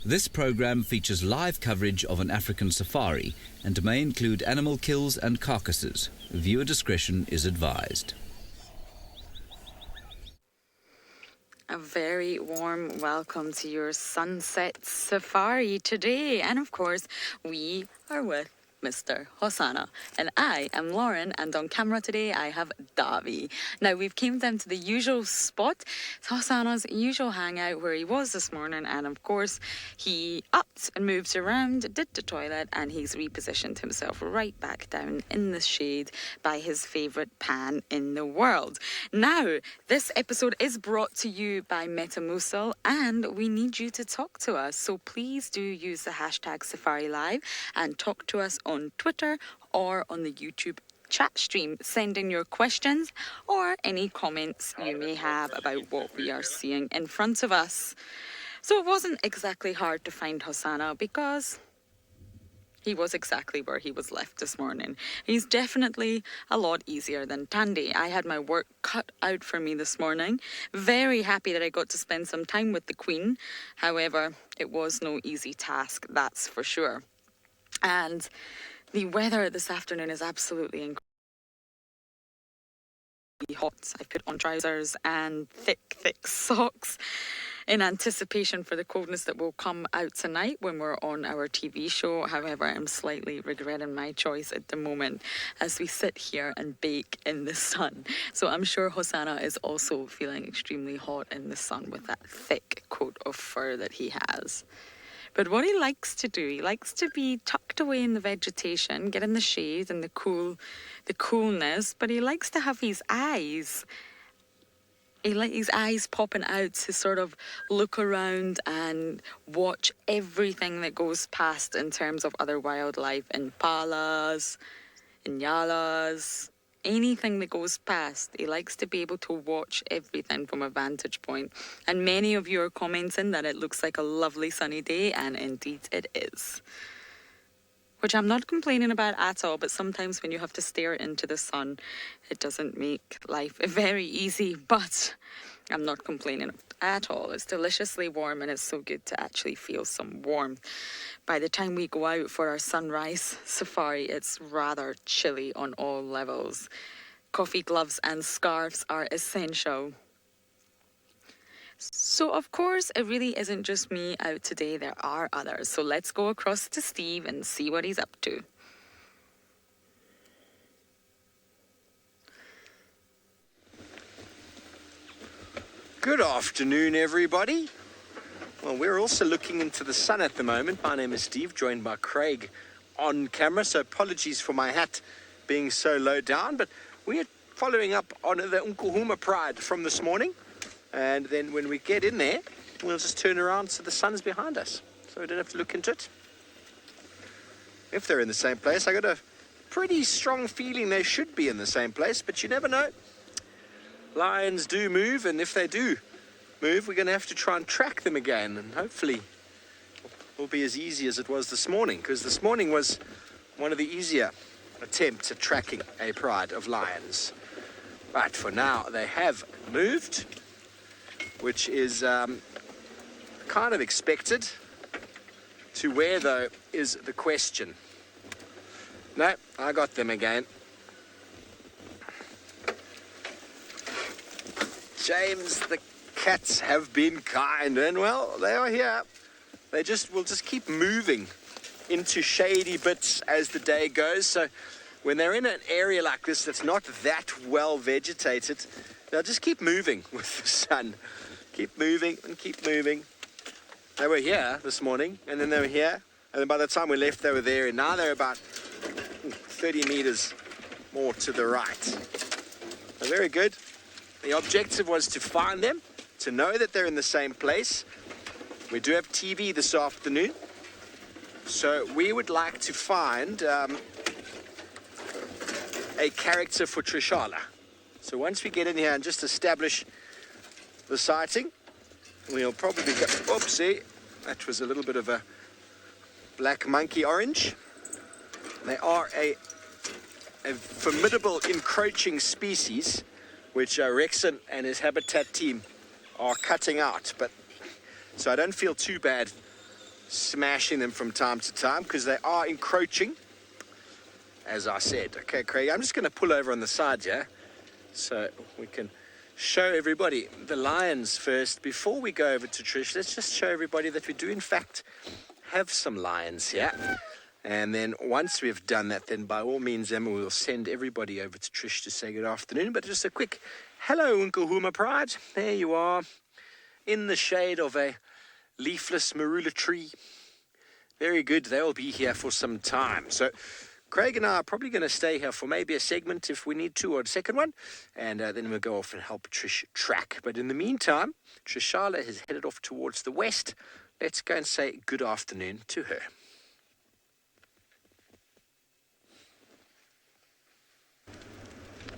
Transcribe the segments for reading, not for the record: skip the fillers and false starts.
This program features live coverage of an African safari and may include animal kills and carcasses. Viewer discretion is advised. A very warm welcome to your sunset safari today. And of course, we are with Mr. Hosanna. And I am Lauren, and on camera today I have Davi. Now we've came down to the usual spot, Hosanna's usual hangout where he was this morning, and of course he upped and moved around, did the toilet, and he's repositioned himself right back down in the shade by his favourite pan in the world. Now, this episode is brought to you by Metamucil, and we need you to talk to us. So please do use the hashtag Safari Live and talk to us on Twitter or on the YouTube chat stream. Send in your questions or any comments you may have about what we are seeing in front of us. So it wasn't exactly hard to find Hosanna because he was exactly where he was left this morning. He's definitely a lot easier than Tandy. I had my work cut out for me this morning. Very happy that I got to spend some time with the Queen. However, it was no easy task, that's for sure. And the weather this afternoon is absolutely incredible. Hot. I put on trousers and thick socks in anticipation for the coldness that will come out tonight when we're on our TV show. However, I'm slightly regretting my choice at the moment as we sit here and bake in the sun. So I'm sure Hosanna is also feeling extremely hot in the sun with that thick coat of fur that he has. But what he likes to do, he likes to be tucked away in the vegetation, get in the shade and the coolness, but he likes to have his eyes. He likes his eyes popping out to sort of look around and watch everything that goes past in terms of other wildlife, impalas, inyalas, anything that goes past. He likes to be able to watch everything from a vantage point. And many of you are commenting that it looks like a lovely sunny day, and indeed it is. Which I'm not complaining about at all, but sometimes when you have to stare into the sun, it doesn't make life very easy, but I'm not complaining at all. It's deliciously warm and it's so good to actually feel some warmth. By the time we go out for our sunrise safari, it's rather chilly on all levels. Coffee, gloves and scarves are essential. So, of course, it really isn't just me out today. There are others. So let's go across to Steve and see what he's up to. Good afternoon, everybody. Well, we're also looking into the sun at the moment. My name is Steve, joined by Craig on camera. So apologies for my hat being so low down, but we're following up on the Nkuhuma Pride from this morning. And then when we get in there, we'll just turn around so the sun's behind us. So we don't have to look into it. If they're in the same place, I got a pretty strong feeling they should be in the same place, but you never know. Lions do move, and if they do move, we're going to have to try and track them again, and hopefully it will be as easy as it was this morning, because this morning was one of the easier attempts at tracking a pride of lions. But for now, they have moved, which is kind of expected. To where, though, is the question. No, I got them again. James, the cats have been kind, and well, they are here. They will just keep moving into shady bits as the day goes. So when they're in an area like this that's not that well vegetated, they'll just keep moving with the sun. Keep moving and keep moving. They were here this morning, and then they were here, and then by the time we left, they were there, and now they're about 30 meters more to the right. So very good. The objective was to find them, to know that they're in the same place. We do have TV this afternoon, so we would like to find a character for Trishala. So once we get in here and just establish the sighting, we'll probably go, oopsie, that was a little bit of a black monkey orange. They are a formidable encroaching species, which Rexon and his habitat team are cutting out. But so I don't feel too bad smashing them from time to time because they are encroaching, as I said. Okay, Craig, I'm just going to pull over on the side here so we can show everybody the lions first. Before we go over to Trish, let's just show everybody that we do in fact have some lions here. And then once we've done that, then by all means, Emma, we'll send everybody over to Trish to say good afternoon. But just a quick hello, Nkahuma Pride. There you are, in the shade of a leafless marula tree. Very good. They'll be here for some time. So Craig and I are probably going to stay here for maybe a segment if we need to, or a second one. And then we'll go off and help Trish track. But in the meantime, Trishala has headed off towards the west. Let's go and say good afternoon to her.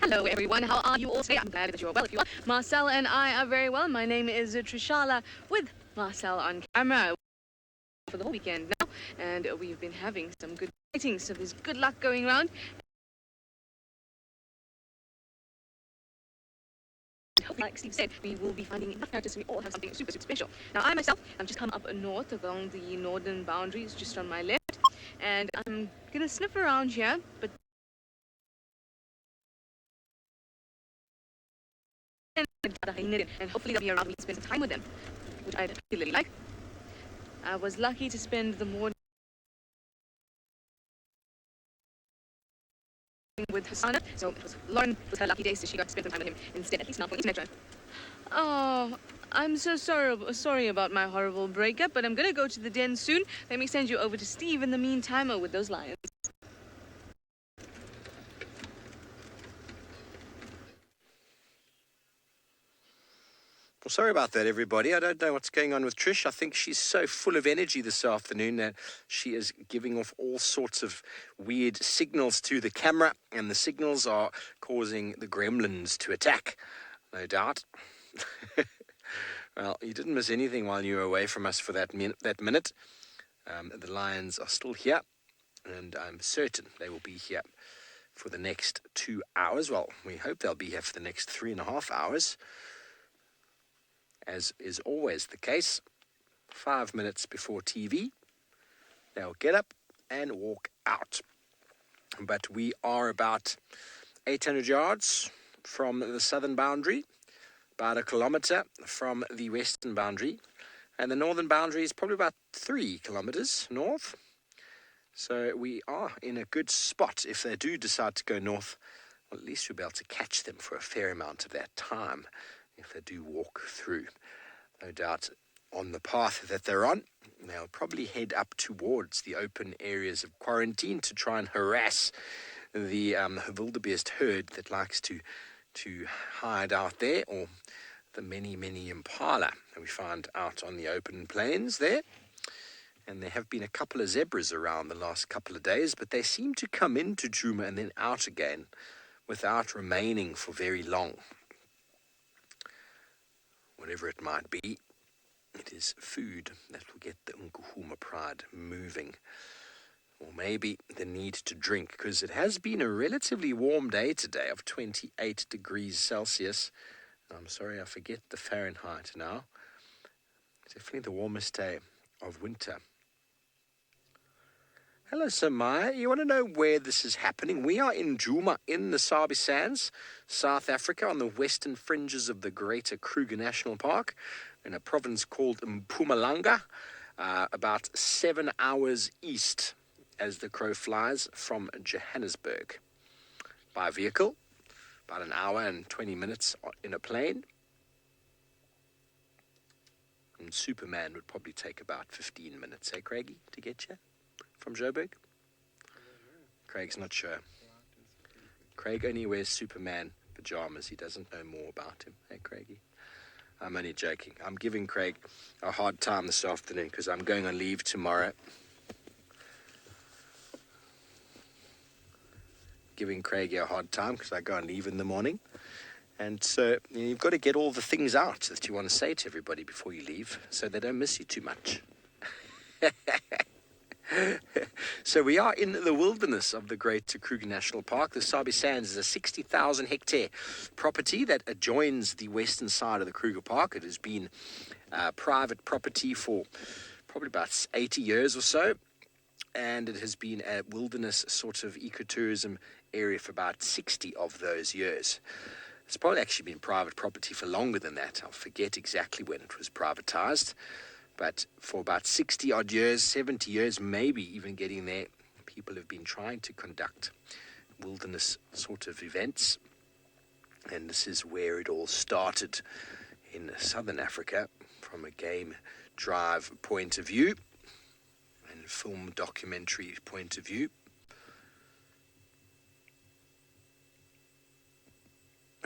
Hello everyone, how are you all today? I'm glad that you are well. If you are, Marcel and I are very well. My name is Trishala with Marcel on camera for the whole weekend now, and we've been having some good sightings, so there's good luck going around. Like Steve said, we will be finding enough characters, so we all have something super, super special. Now, I myself, I've just come up north along the northern boundaries, just on my left, and I'm gonna sniff around here, but and hopefully they'll be around me to spend some time with them, which I particularly like. I was lucky to spend the morning with Hasana, so it was Lauren was her lucky day, so she got to spend some time with him instead, at least not for each metro. Oh, I'm so sorry about my horrible breakup, but I'm gonna go to the den soon. Let me send you over to Steve in the meantime with those lions. Well, sorry about that, everybody. I don't know what's going on with Trish. I think she's so full of energy this afternoon that she is giving off all sorts of weird signals to the camera, and the signals are causing the gremlins to attack, no doubt. Well, you didn't miss anything while you were away from us for that minute. The lions are still here, and I'm certain they will be here for the next 2 hours. Well, we hope they'll be here for the next 3.5 hours. As is always the case, 5 minutes before TV, they'll get up and walk out. But we are about 800 yards from the southern boundary, about 1 kilometre from the western boundary, and the northern boundary is probably about 3 kilometres north. So we are in a good spot. If they do decide to go north, well, at least we'll be able to catch them for a fair amount of that time. If they do walk through, no doubt on the path that they're on, they'll probably head up towards the open areas of quarantine to try and harass the wildebeest herd that likes to hide out there, or the many impala that we find out on the open plains there. And there have been a couple of zebras around the last couple of days, but they seem to come into Djuma and then out again without remaining for very long. Whatever it might be, it is food that will get the Nkahuma Pride moving. Or maybe the need to drink, because it has been a relatively warm day today of 28 degrees Celsius. I'm sorry, I forget the Fahrenheit now. Definitely the warmest day of winter. Hello, Samaya. You want to know where this is happening? We are in Djuma, in the Sabi Sands, South Africa, on the western fringes of the Greater Kruger National Park, in a province called Mpumalanga, about 7 hours east, as the crow flies, from Johannesburg. By vehicle, about 1 hour and 20 minutes in a plane. And Superman would probably take about 15 minutes, eh, Craigie, to get you from Joburg? Craig's not sure. Craig only wears Superman pajamas. He doesn't know more about him. Hey, Craigie? I'm only joking. I'm giving Craig a hard time this afternoon because I'm going on leave tomorrow. Giving Craigie a hard time because I go on leave in the morning. And so you've got to get all the things out that you want to say to everybody before you leave so they don't miss you too much. So we are in the wilderness of the Greater Kruger National Park. The Sabi Sands is a 60,000 hectare property that adjoins the western side of the Kruger Park. It has been private property for probably about 80 years or so, and it has been a wilderness sort of ecotourism area for about 60 of those years. It's probably actually been private property for longer than that. I'll forget exactly when it was privatized, but for about 60 odd years, 70 years, maybe even getting there, people have been trying to conduct wilderness sort of events. And this is where it all started in southern Africa from a game drive point of view and film documentary point of view.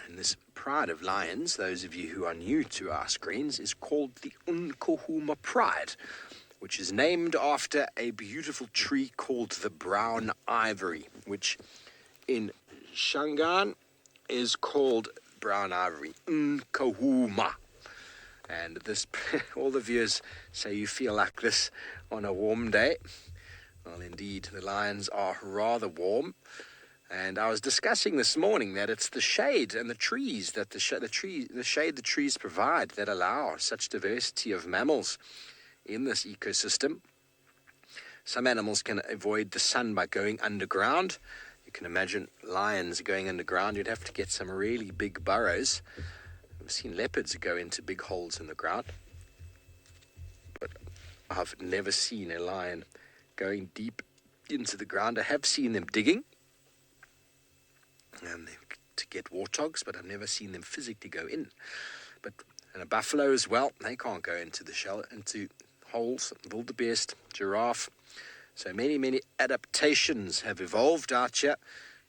And this pride of lions, those of you who are new to our screens, is called the Unkuhuma Pride, which is named after a beautiful tree called the brown ivory, which in Shangaan is called brown ivory, Unkuhuma. And this, all the viewers say you feel like this on a warm day. Well, indeed, the lions are rather warm. And I was discussing this morning that it's the shade and the trees that the shade the trees provide that allow such diversity of mammals in this ecosystem. Some animals can avoid the sun by going underground. You can imagine lions going underground. You'd have to get some really big burrows. I've seen leopards go into big holes in the ground, but I've never seen a lion going deep into the ground. I have seen them digging to get warthogs, but I've never seen them physically go in. And a buffalo as well, they can't go into holes. Wildebeest, giraffe. So many adaptations have evolved out here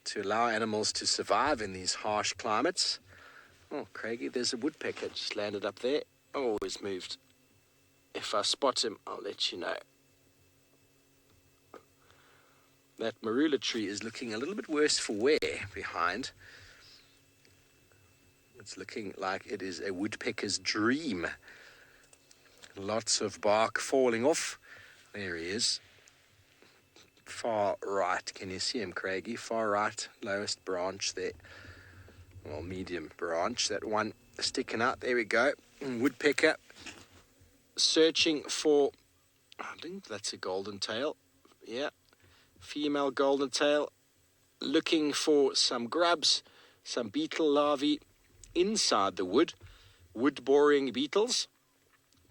to allow animals to survive in these harsh climates. Oh, Craigie, there's a woodpecker just landed up there. Oh, he's moved. If I spot him, I'll let you know. That marula tree is looking a little bit worse for wear behind. It's looking like it is a woodpecker's dream. Lots of bark falling off. There he is. Far right. Can you see him, Craigie? Far right, lowest branch there. Well, medium branch. That one sticking out. There we go. Woodpecker searching for, I think that's a golden tail. Yeah. Female golden tail looking for some grubs, some beetle larvae inside the wood. Wood-boring beetles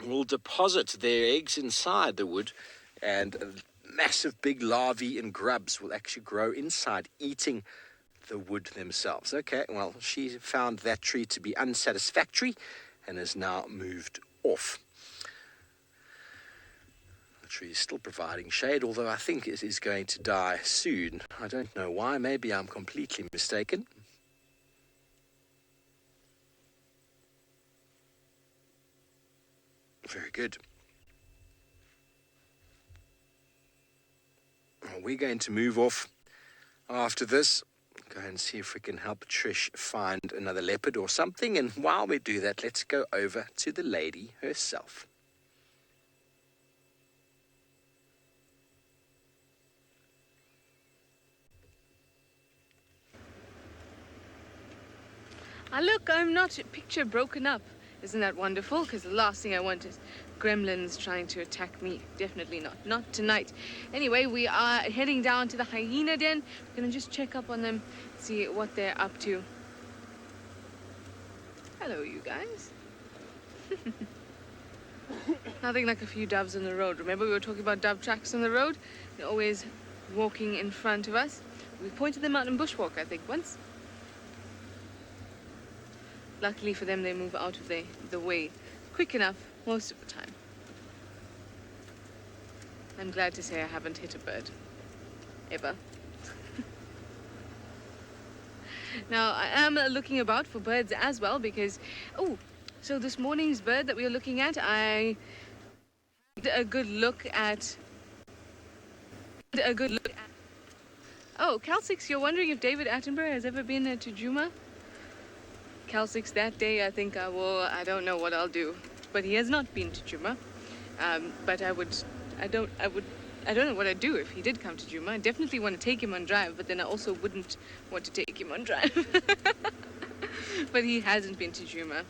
will deposit their eggs inside the wood, and massive big larvae and grubs will actually grow inside, eating the wood themselves. Okay, well, she found that tree to be unsatisfactory and has now moved off. The tree is still providing shade, although I think it is going to die soon. I don't know why. Maybe I'm completely mistaken. Very good. Well, we're going to move off after this. Go and see if we can help Trish find another leopard or something. And while we do that, let's go over to the lady herself. Ah, look, I'm not picture broken up. Isn't that wonderful? Because the last thing I want is gremlins trying to attack me. Definitely not. Not tonight. Anyway, we are heading down to the Hyena Den. We're going to just check up on them, see what they're up to. Hello, you guys. Nothing like a few doves on the road. Remember we were talking about dove tracks on the road? They're always walking in front of us. We pointed them out in bushwalk, I think, once. Luckily for them, they move out of the way quick enough most of the time. I'm glad to say I haven't hit a bird. Ever. Now, I am looking about for birds as well because... Oh, so this morning's bird that we were looking at, I had a good look at... Oh, Cal 6, you're wondering if David Attenborough has ever been to Juma? Cal 6 that day, I think I don't know what I'll do. But he has not been to Juma. But I don't know what I'd do if he did come to Juma. I definitely want to take him on drive, but then I also wouldn't want to take him on drive. But he hasn't been to Juma.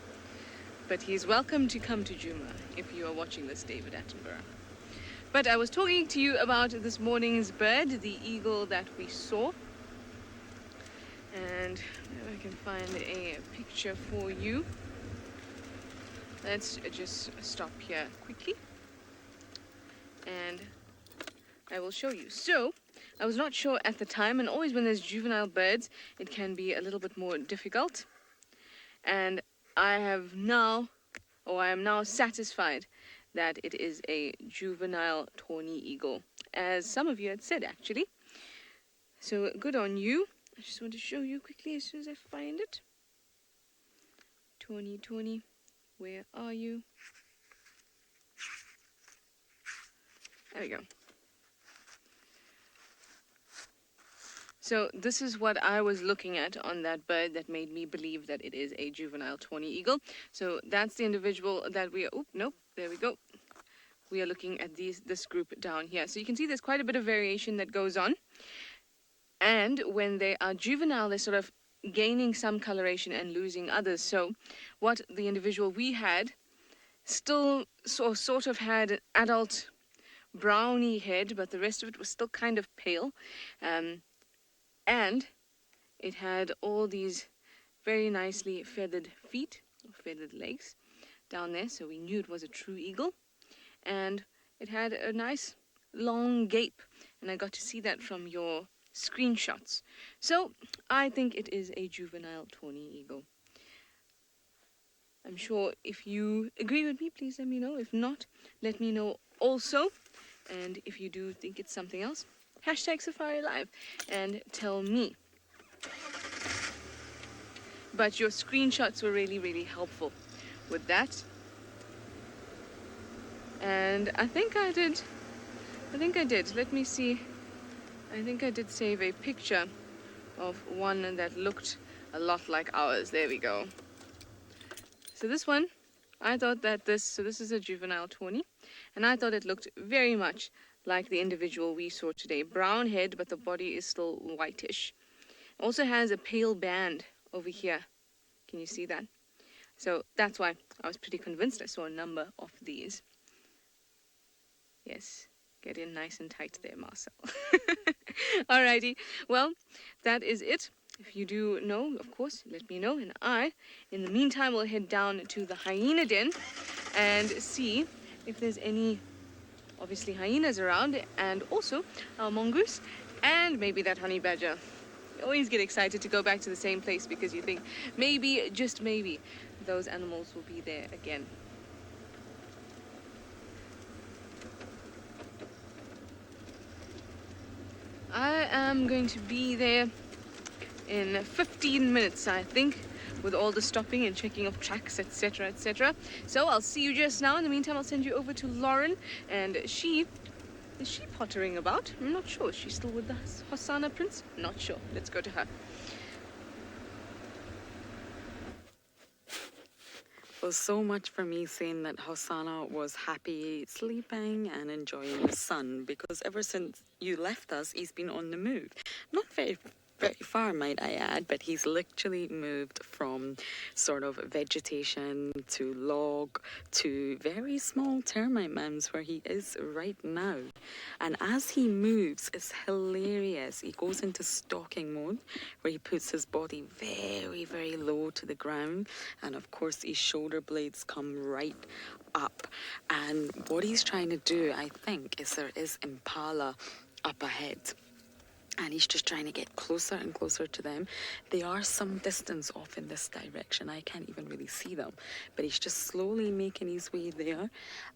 But he's welcome to come to Juma if you are watching this, David Attenborough. But I was talking to you about this morning's bird, the eagle that we saw. And if I can find a picture for you. Let's just stop here quickly. And I will show you. So, I was not sure at the time, and always when there's juvenile birds, it can be a little bit more difficult. And I am now satisfied that it is a juvenile tawny eagle, as some of you had said, actually. So, good on you. I just want to show you quickly as soon as I find it. Tawny, where are you? There we go. So this is what I was looking at on that bird that made me believe that it is a juvenile tawny eagle. So that's the individual that we are, nope, there we go. We are looking at this group down here. So you can see there's quite a bit of variation that goes on. And when they are juvenile, they're sort of gaining some coloration and losing others. So what the individual we had still sort of had an adult browny head, but the rest of it was still kind of pale. And it had all these very nicely feathered feet, feathered legs down there, so we knew it was a true eagle. And it had a nice long gape, and I got to see that from your screenshots. So I think it is a juvenile tawny eagle. I'm sure if you agree with me, please let me know. If not, let me know also. And if you do think it's something else, #SafariLive and tell me. But your screenshots were really, really helpful with that. And I think I did. Let me see. I think I did save a picture of one that looked a lot like ours. There we go. So this one, I thought that this is a juvenile tawny, and I thought it looked very much like the individual we saw today. Brown head, but the body is still whitish. Also has a pale band over here. Can you see that? So that's why I was pretty convinced. I saw a number of these. Yes, get in nice and tight there, Marcel. Alrighty, well, that is it. If you do know, of course, let me know. And I, in the meantime, will head down to the Hyena Den and see if there's any, obviously, hyenas around, and also our mongoose, and maybe that honey badger. You always get excited to go back to the same place because you think maybe, just maybe, those animals will be there again. I am going to be there in 15 minutes, I think, with all the stopping and checking of tracks, etc., etc. So I'll see you just now. In the meantime, I'll send you over to Lauren, and is she pottering about? I'm not sure. Is she still with the Hosanna Prince? Not sure. Let's go to her. Well, so much for me saying that Hosanna was happy sleeping and enjoying the sun, because ever since you left us, he's been on the move. Not very far, might I add, but he's literally moved from sort of vegetation to log to very small termite mounds where he is right now. And as he moves, it's hilarious. He goes into stalking mode where he puts his body very, very low to the ground, and of course his shoulder blades come right up. And what he's trying to do, I think, is there is impala up ahead. And he's just trying to get closer and closer to them. They are some distance off in this direction. I can't even really see them. But he's just slowly making his way there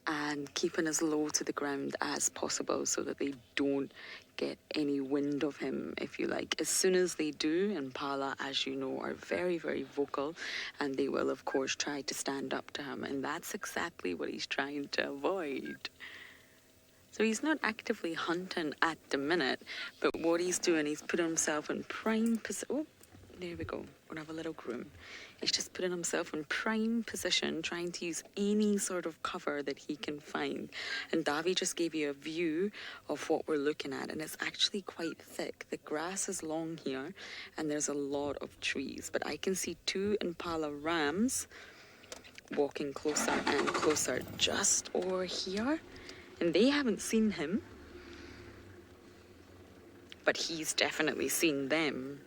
and keeping as low to the ground as possible so that they don't get any wind of him, if you like. As soon as they do, impala, as you know, are very, very vocal, and they will, of course, try to stand up to him. And that's exactly what he's trying to avoid. So he's not actively hunting at the minute, but what he's doing, he's putting himself in prime position. Oh, there we go. We're going to have a little groom. He's just putting himself in prime position, trying to use any sort of cover that he can find. And Davy just gave you a view of what we're looking at, and it's actually quite thick. The grass is long here, and there's a lot of trees. But I can see 2 impala rams walking closer and closer just over here. and they haven't seen him, but he's definitely seen them.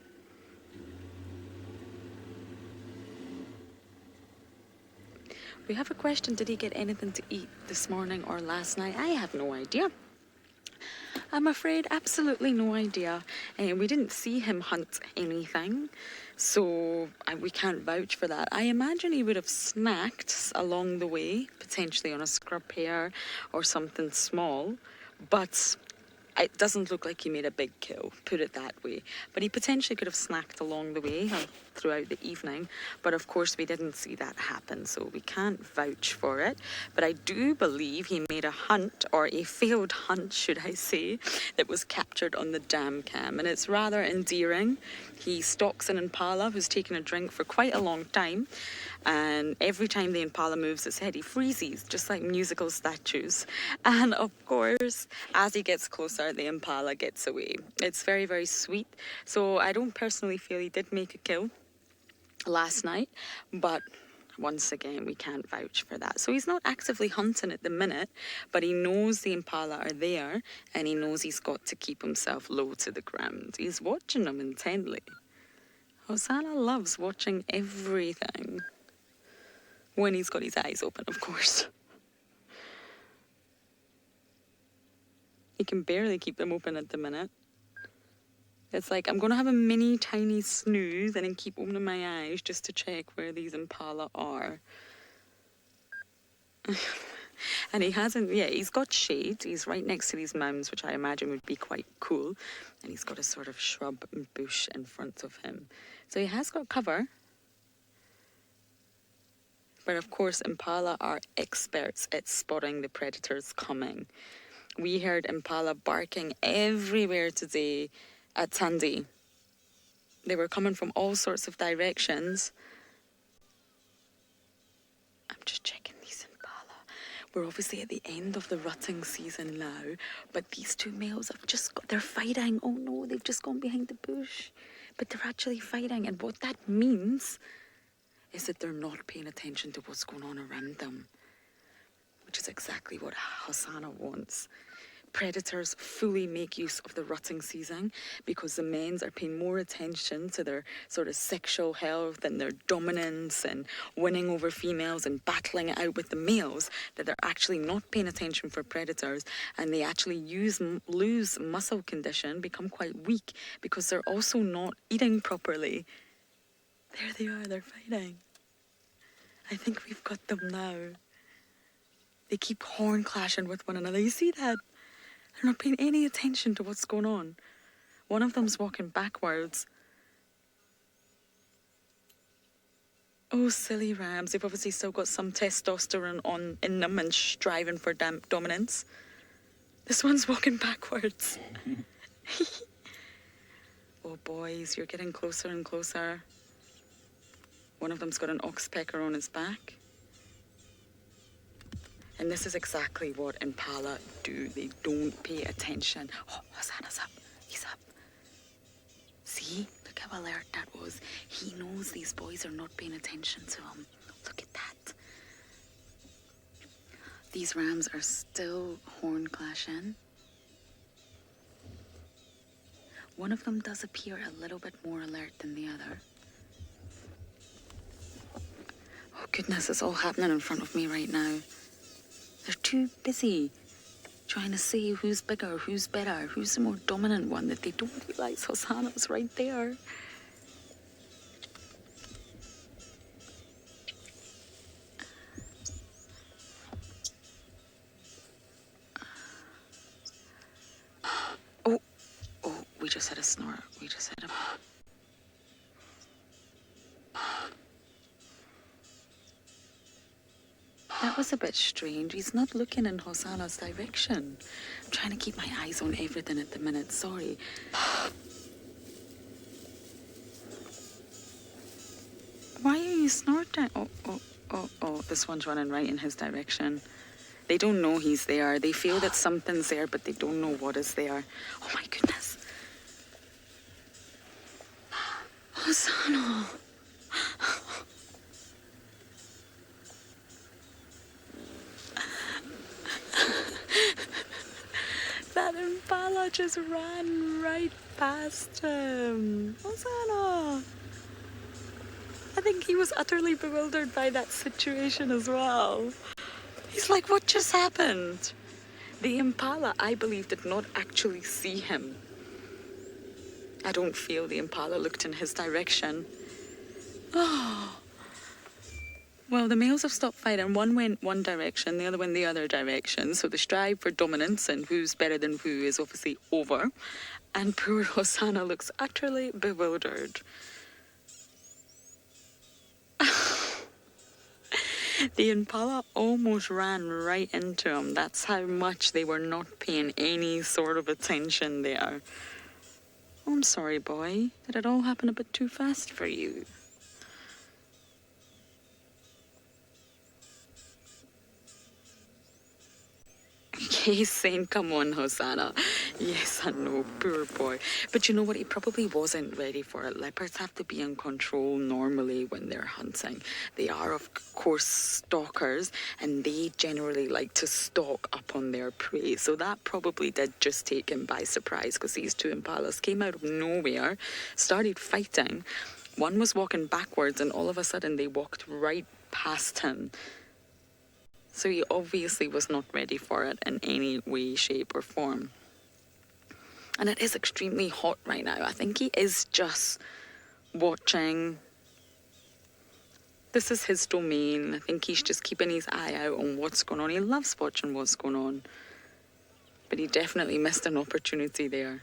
We have a question. Did he get anything to eat this morning or last night? I have no idea. I'm afraid absolutely no idea. We didn't see him hunt anything, so we can't vouch for that. I imagine he would have snacked along the way, potentially on a scrub pear or something small, but it doesn't look like he made a big kill, put it that way. But he potentially could have snacked along the way throughout the evening. But of course, we didn't see that happen, so we can't vouch for it. But I do believe he made a hunt, or a failed hunt, should I say, that was captured on the dam cam. And it's rather endearing. He stalks an impala who's taken a drink for quite a long time. And every time the impala moves its head, he freezes, just like musical statues. And of course, as he gets closer, the impala gets away. It's very, very sweet. So I don't personally feel he did make a kill last night, but once again, we can't vouch for that. So he's not actively hunting at the minute, but he knows the impala are there, and he knows he's got to keep himself low to the ground. He's watching them intently. Hosanna loves watching everything. When he's got his eyes open, of course. He can barely keep them open at the minute. It's like, I'm going to have a mini tiny snooze and then keep opening my eyes just to check where these impala are. And he hasn't, he's got shade. He's right next to these mounds, which I imagine would be quite cool. And he's got a sort of shrub and bush in front of him. So he has got cover. But of course, impala are experts at spotting the predators coming. We heard impala barking everywhere today at Tandy. They were coming from all sorts of directions. I'm just checking these impala. We're obviously at the end of the rutting season now, but these two males have they're fighting. Oh no, they've just gone behind the bush. But they're actually fighting, and what that means is that they're not paying attention to what's going on around them, which is exactly what Hosanna wants. Predators fully make use of the rutting season because the males are paying more attention to their sort of sexual health and their dominance and winning over females and battling it out with the males, that they're actually not paying attention for predators, and they actually lose muscle condition, become quite weak because they're also not eating properly. There they are, they're fighting. I think we've got them now. They keep horn clashing with one another. You see that? They're not paying any attention to what's going on. One of them's walking backwards. Oh, silly rams. They've obviously still got some testosterone in them and striving for dominance. This one's walking backwards. Oh, boys, you're getting closer and closer. One of them's got an oxpecker on his back. And this is exactly what impala do. They don't pay attention. Oh, Hosanna's up. He's up. See? Look how alert that was. He knows these boys are not paying attention to him. Look at that. These rams are still horn clashing. One of them does appear a little bit more alert than the other. Oh goodness, it's all happening in front of me right now. They're too busy trying to see who's bigger, who's better, who's the more dominant one, that they don't realise Hosanna's right there. Oh, we just had a snort. We just had a... That was a bit strange. He's not looking in Hosanna's direction. I'm trying to keep my eyes on everything at the minute. Sorry. Why are you snorting? Oh, this one's running right in his direction. They don't know he's there. They feel that something's there, but they don't know what is there. Oh my goodness. Hosanna. impala just ran right past him. Hosanna! I think he was utterly bewildered by that situation as well. He's like, what just happened? The impala, I believe, did not actually see him. I don't feel the impala looked in his direction. Oh. Well, the males have stopped fighting. One went one direction, the other went the other direction. So the strive for dominance and who's better than who is obviously over. And poor Hosanna looks utterly bewildered. The impala almost ran right into him. That's how much they were not paying any sort of attention there. Oh, I'm sorry, boy. Did it all happen a bit too fast for you? He's saying, come on, Hosanna. Yes, I know, poor boy. But you know what? He probably wasn't ready for it. Leopards have to be in control normally when they're hunting. They are, of course, stalkers, and they generally like to stalk up on their prey. So that probably did just take him by surprise, because these two impalas came out of nowhere, started fighting. One was walking backwards, and all of a sudden they walked right past him. So he obviously was not ready for it in any way, shape, or form. And it is extremely hot right now. I think he is just watching. This is his domain. I think he's just keeping his eye out on what's going on. He loves watching what's going on. But he definitely missed an opportunity there.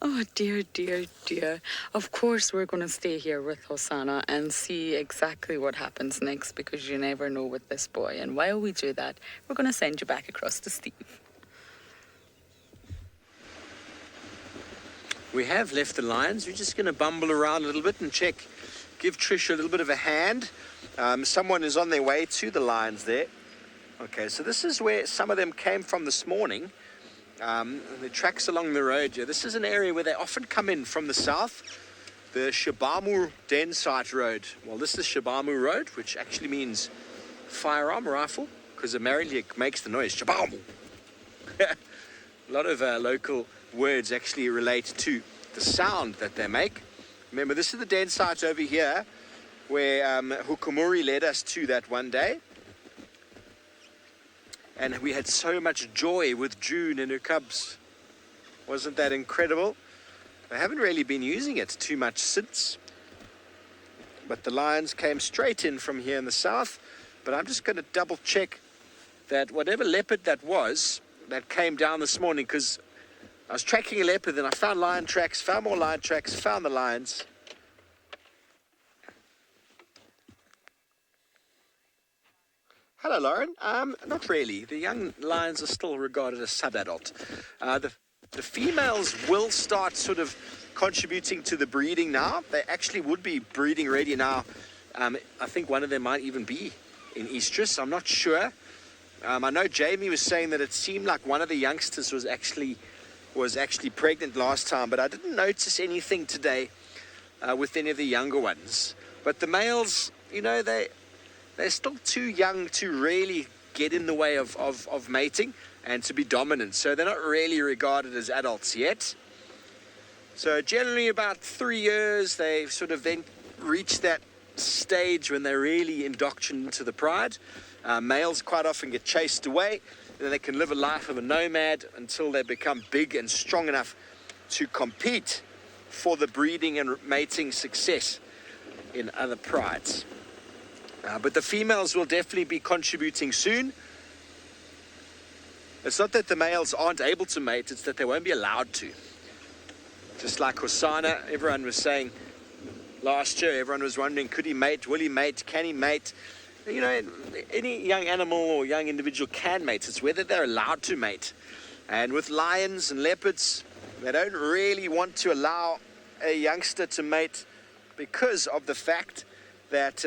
Oh, dear, dear, dear. Of course, we're going to stay here with Hosanna and see exactly what happens next, because you never know with this boy. And while we do that, we're going to send you back across to Steve. We have left the lions. We're just going to bumble around a little bit and check, give Trish a little bit of a hand. Someone is on their way to the lions there. Okay, so this is where some of them came from this morning. The tracks along the road here. This is an area where they often come in from the south. The Hyena Den site road. Well, this is Hyena Road, which actually means firearm rifle, because apparently it makes the noise Hyena. A lot of local words actually relate to the sound that they make. Remember, this is the den site over here where Hukumuri led us to that one day. And we had so much joy with June and her cubs. Wasn't that incredible? I haven't really been using it too much since. But the lions came straight in from here in the south. But I'm just going to double check that whatever leopard that was, that came down this morning, because I was tracking a leopard, then I found lion tracks, found more lion tracks, found the lions. Hello, Lauren. Not really. The young lions are still regarded as sub-adult. The females will start sort of contributing to the breeding now. They actually would be breeding ready now. I think one of them might even be in estrus. I'm not sure. I know Jamie was saying that it seemed like one of the youngsters was actually pregnant last time, but I didn't notice anything today with any of the younger ones. But the males, you know, they're still too young to really get in the way of mating and to be dominant. So they're not really regarded as adults yet. So generally about 3 years, they sort of then reach that stage when they're really indoctrinated into the pride. Males quite often get chased away, and then they can live a life of a nomad until they become big and strong enough to compete for the breeding and mating success in other prides. But the females will definitely be contributing soon. It's not that the males aren't able to mate, it's that they won't be allowed to. Just like Hosanna, everyone was saying last year, everyone was wondering, could he mate, will he mate, can he mate? You know, any young animal or young individual can mate. It's whether they're allowed to mate. And with lions and leopards, they don't really want to allow a youngster to mate because of the fact that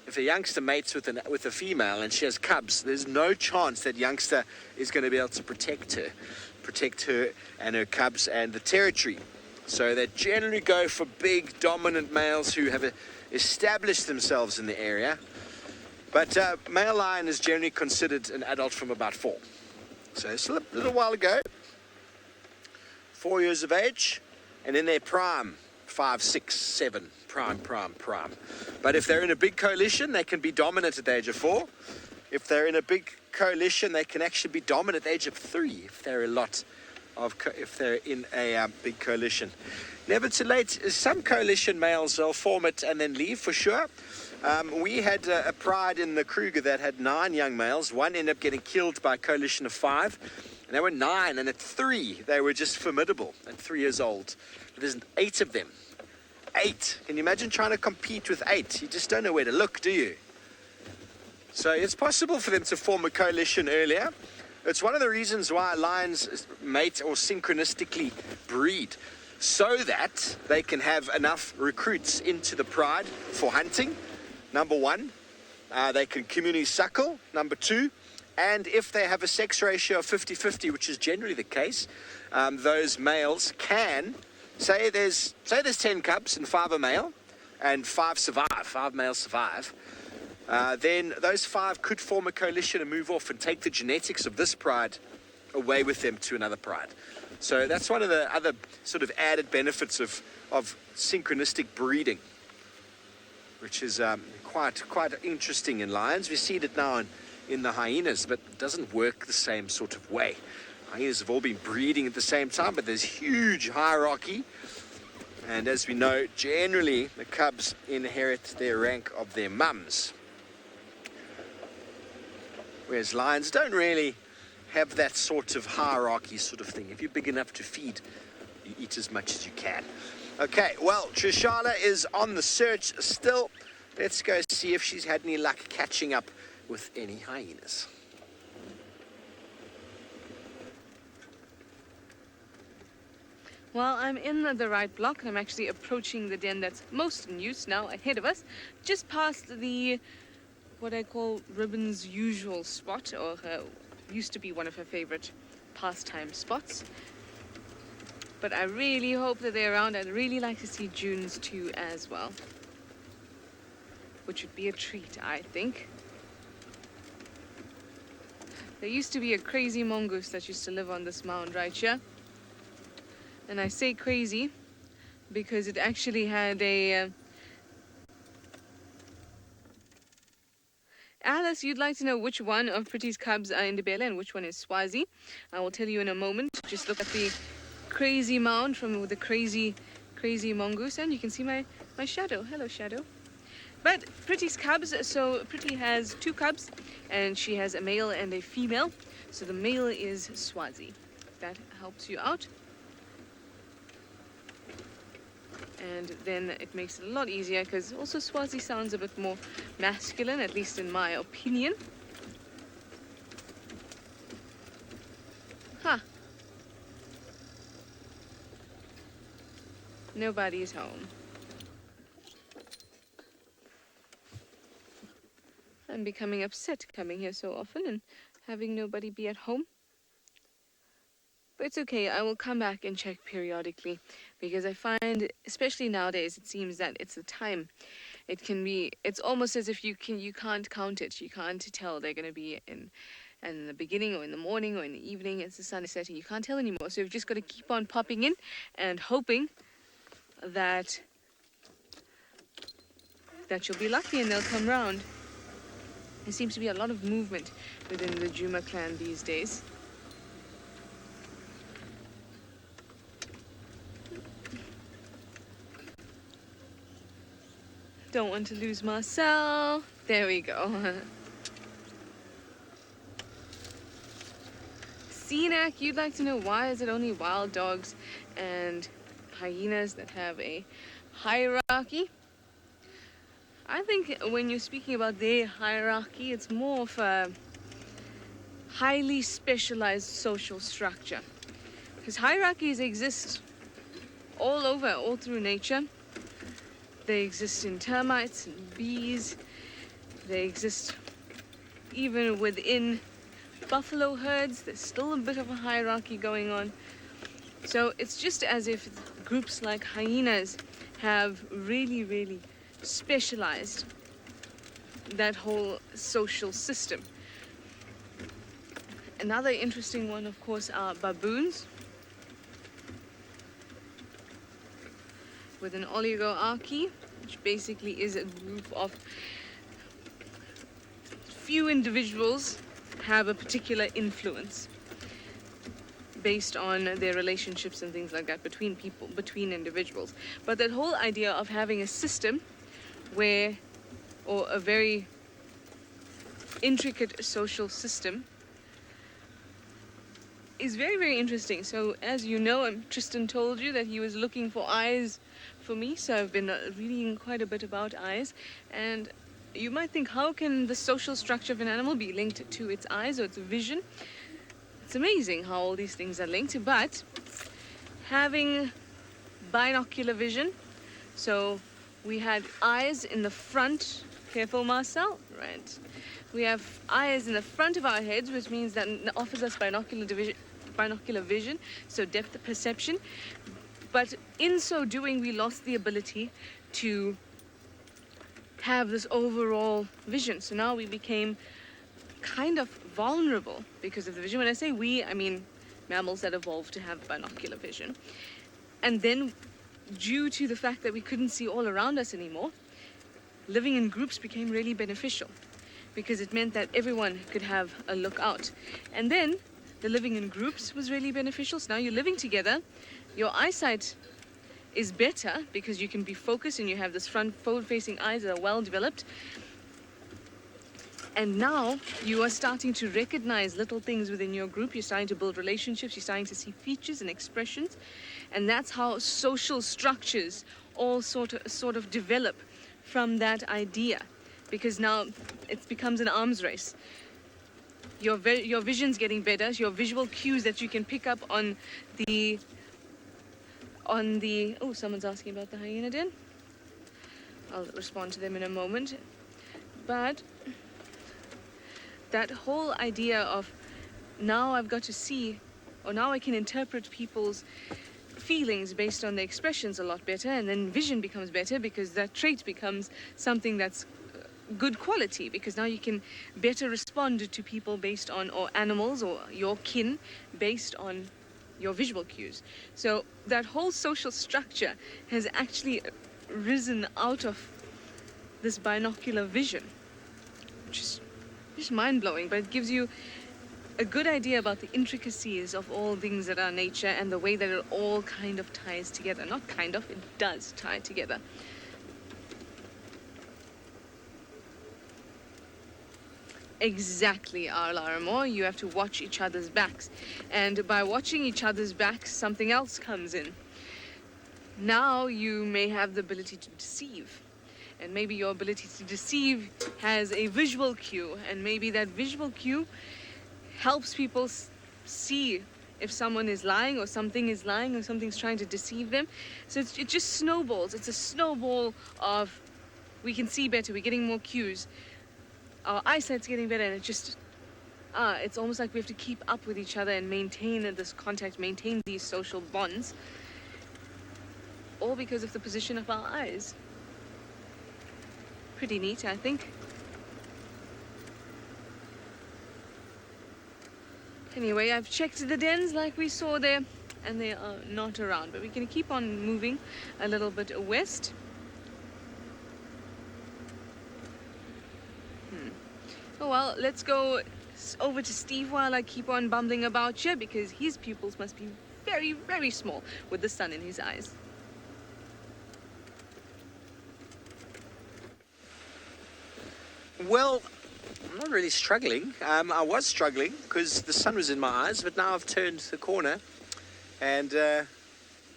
if a youngster mates with a female and she has cubs, there's no chance that youngster is going to be able to protect her and her cubs and the territory. So they generally go for big, dominant males who have establish themselves in the area. But male lion is generally considered an adult from about 4. So it's a little while ago. 4 years of age, and in their prime, 5, 6, 7, prime. But if they're in a big coalition, they can be dominant at the age of 4. If they're in a big coalition, they can actually be dominant at the age of 3 if they're if they're in a big coalition. Never too late. Some coalition males will form it and then leave for sure. We had a pride in the Kruger that had 9 young males. One ended up getting killed by a coalition of 5. And they were 9, and at 3, they were just formidable at 3 years old. But there's 8 of them. 8. Can you imagine trying to compete with 8? You just don't know where to look, do you? So it's possible for them to form a coalition earlier. It's one of the reasons why lions mate or synchronistically breed, so that they can have enough recruits into the pride for hunting. Number 1, they can community suckle. Number 2, and if they have a sex ratio of 50-50, which is generally the case, those males can, say there's 10 cubs and 5 are male, and 5 survive, 5 males survive, then those 5 could form a coalition and move off and take the genetics of this pride away with them to another pride. So that's one of the other sort of added benefits of synchronistic breeding, which is quite interesting in lions. We see it now in the hyenas, but it doesn't work the same sort of way. Hyenas have all been breeding at the same time, but there's huge hierarchy. And as we know, generally the cubs inherit their rank of their mums. Whereas lions don't really have that sort of hierarchy sort of thing. If you're big enough to feed, you eat as much as you can. Okay, well, Trishala is on the search still. Let's go see if she's had any luck catching up with any hyenas. Well, I'm in the right block, and I'm actually approaching the den that's most in use now ahead of us, just past the, what I call Ribbon's usual spot, or used to be one of her favorite pastime spots. But I really hope that they're around. I'd really like to see June's too as well, which would be a treat, I think. There used to be a crazy mongoose that used to live on this mound right here. And I say crazy because it actually had a... Alice, you'd like to know which one of Pretty's cubs are Ndebele and which one is Swazi. I will tell you in a moment. Just look at the crazy mound from the crazy mongoose, and you can see my shadow. Hello, shadow. But Pretty's cubs, so Pretty has 2 cubs, and she has a male and a female. So the male is Swazi. That helps you out. And then it makes it a lot easier, because also Swazi sounds a bit more masculine, at least in my opinion. Huh. Nobody's home. I'm becoming upset coming here so often and having nobody be at home. But it's okay, I will come back and check periodically, because I find, especially nowadays, it seems that it's the time. It's almost as if you can't count it. You can't tell they're going to be in the beginning or in the morning or in the evening. It's the sun is setting. You can't tell anymore. So you've just got to keep on popping in and hoping that you'll be lucky and they'll come round. There seems to be a lot of movement within the Juma clan these days. Don't want to lose Marcel. There we go. Cenac, you'd like to know why is it only wild dogs and hyenas that have a hierarchy? I think when you're speaking about their hierarchy, it's more of a highly specialized social structure. Because hierarchies exist all over, all through nature. They exist in termites and bees. They exist even within buffalo herds. There's still a bit of a hierarchy going on. So it's just as if groups like hyenas have really, really specialized that whole social system. Another interesting one, of course, are baboons, with an oligarchy, which basically is a group of few individuals have a particular influence based on their relationships and things like that between people, between individuals. But that whole idea of having a system where, or a very intricate social system, is very, very interesting. So as you know, Tristan told you that he was looking for eyes for me, so I've been reading quite a bit about eyes. And you might think, how can the social structure of an animal be linked to its eyes or its vision? It's amazing how all these things are linked, but having binocular vision, so we had eyes in the front, careful Marcel, right? We have eyes in the front of our heads, which means that it offers us binocular vision, so depth perception. But in so doing, we lost the ability to have this overall vision. So now we became kind of vulnerable because of the vision. When I say we, I mean mammals that evolved to have binocular vision. And then, due to the fact that we couldn't see all around us anymore, living in groups became really beneficial because it meant that everyone could have a look out. And then the living in groups was really beneficial. So now you're living together, your eyesight is better because you can be focused and you have this front forward-facing eyes that are well developed. And now you are starting to recognize little things within your group. You're starting to build relationships. You're starting to see features and expressions. And that's how social structures all sort of develop from that idea. Because now it becomes an arms race. Your vision's getting better. Your visual cues that you can pick up on the... Oh, someone's asking about the Hyena Den. I'll respond to them in a moment. But that whole idea of now I've got to see, or now I can interpret people's feelings based on their expressions a lot better, and then vision becomes better because that trait becomes something that's good quality, because now you can better respond to people based on, or animals or your kin based on your visual cues. So that whole social structure has actually risen out of this binocular vision, which is just mind-blowing, but it gives you a good idea about the intricacies of all things that are nature and the way that it all kind of ties together. Not kind of, it does tie together. Exactly, Larimore. You have to watch each other's backs. And by watching each other's backs, something else comes in. Now you may have the ability to deceive. And maybe your ability to deceive has a visual cue. And maybe that visual cue helps people see if someone is lying or something is lying or something's trying to deceive them. So it just snowballs. It's a snowball of we can see better, we're getting more cues. Our eyesight's getting better, and it's almost like we have to keep up with each other and maintain this contact, maintain these social bonds, all because of the position of our eyes. Pretty neat, I think. Anyway, I've checked the dens like we saw there, and they are not around, but we can keep on moving a little bit west. Oh well, let's go over to Steve while I keep on bumbling about here, because his pupils must be very, very small with the sun in his eyes. Well, I'm not really struggling. I was struggling because the sun was in my eyes, but now I've turned the corner and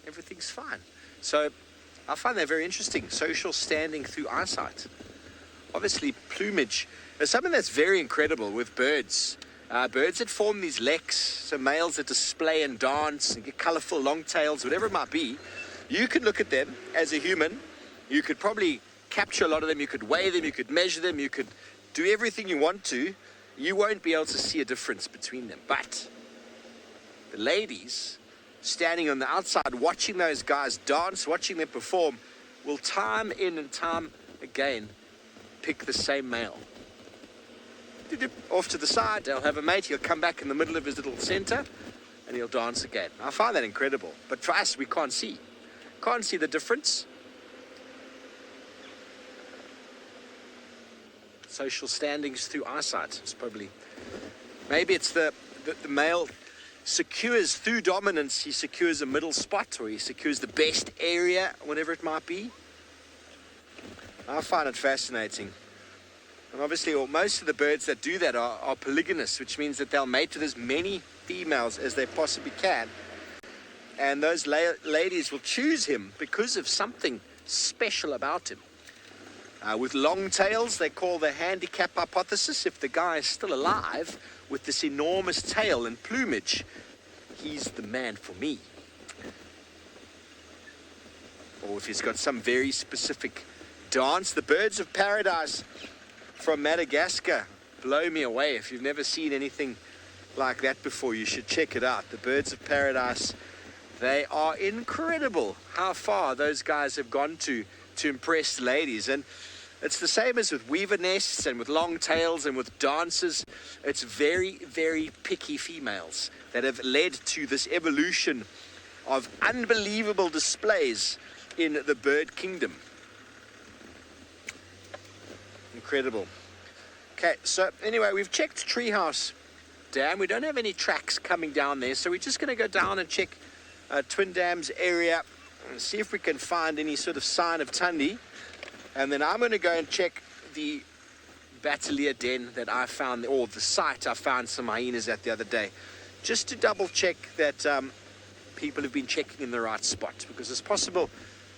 everything's fine. So I find that very interesting. Social standing through eyesight. Obviously, plumage. There's something that's very incredible with birds. Birds that form these leks, so males that display and dance and get colorful long tails, whatever it might be. You could look at them as a human. You could probably capture a lot of them. You could weigh them. You could measure them. You could do everything you want to. You won't be able to see a difference between them. But the ladies standing on the outside watching those guys dance, watching them perform, will time in and time again pick the same male. Off to the side, they'll have a mate, he'll come back in the middle of his little center, and he'll dance again. I find that incredible, but for us, we can't see. Can't see the difference. Social standings through eyesight is probably... Maybe it's the male secures, through dominance, he secures a middle spot, or he secures the best area, whatever it might be. I find it fascinating. And obviously, most of the birds that do that are polygynous, which means that they'll mate with as many females as they possibly can. And those ladies will choose him because of something special about him. With long tails, they call the handicap hypothesis. If the guy is still alive with this enormous tail and plumage, he's the man for me. Or if he's got some very specific dance. The birds of paradise from Madagascar blow me away. If you've never seen anything like that before, you should check it out. The birds of paradise, they are incredible how far those guys have gone to impress ladies. And it's the same as with weaver nests and with long tails and with dancers. It's very, very picky females that have led to this evolution of unbelievable displays in the bird kingdom. Incredible. Okay, so anyway, we've checked Treehouse Dam. We don't have any tracks coming down there, so we're just going to go down and check Twin Dams area and see if we can find any sort of sign of Tundi. And then I'm going to go and check the Hyena Den that I found, or the site I found some hyenas at the other day, just to double check that people have been checking in the right spot, because it's possible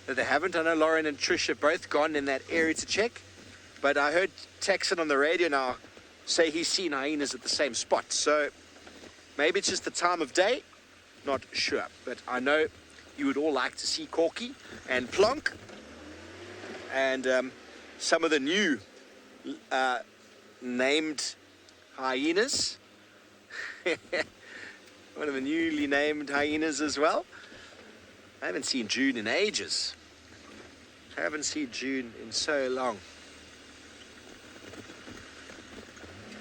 that they haven't. I know Lauren and Trish have both gone in that area to check, but I heard Texan on the radio now say he's seen hyenas at the same spot. So maybe it's just the time of day, not sure. But I know you would all like to see Corky and Plonk and some of the new named hyenas. One of the newly named hyenas as well. I haven't seen June in ages. I haven't seen June in so long.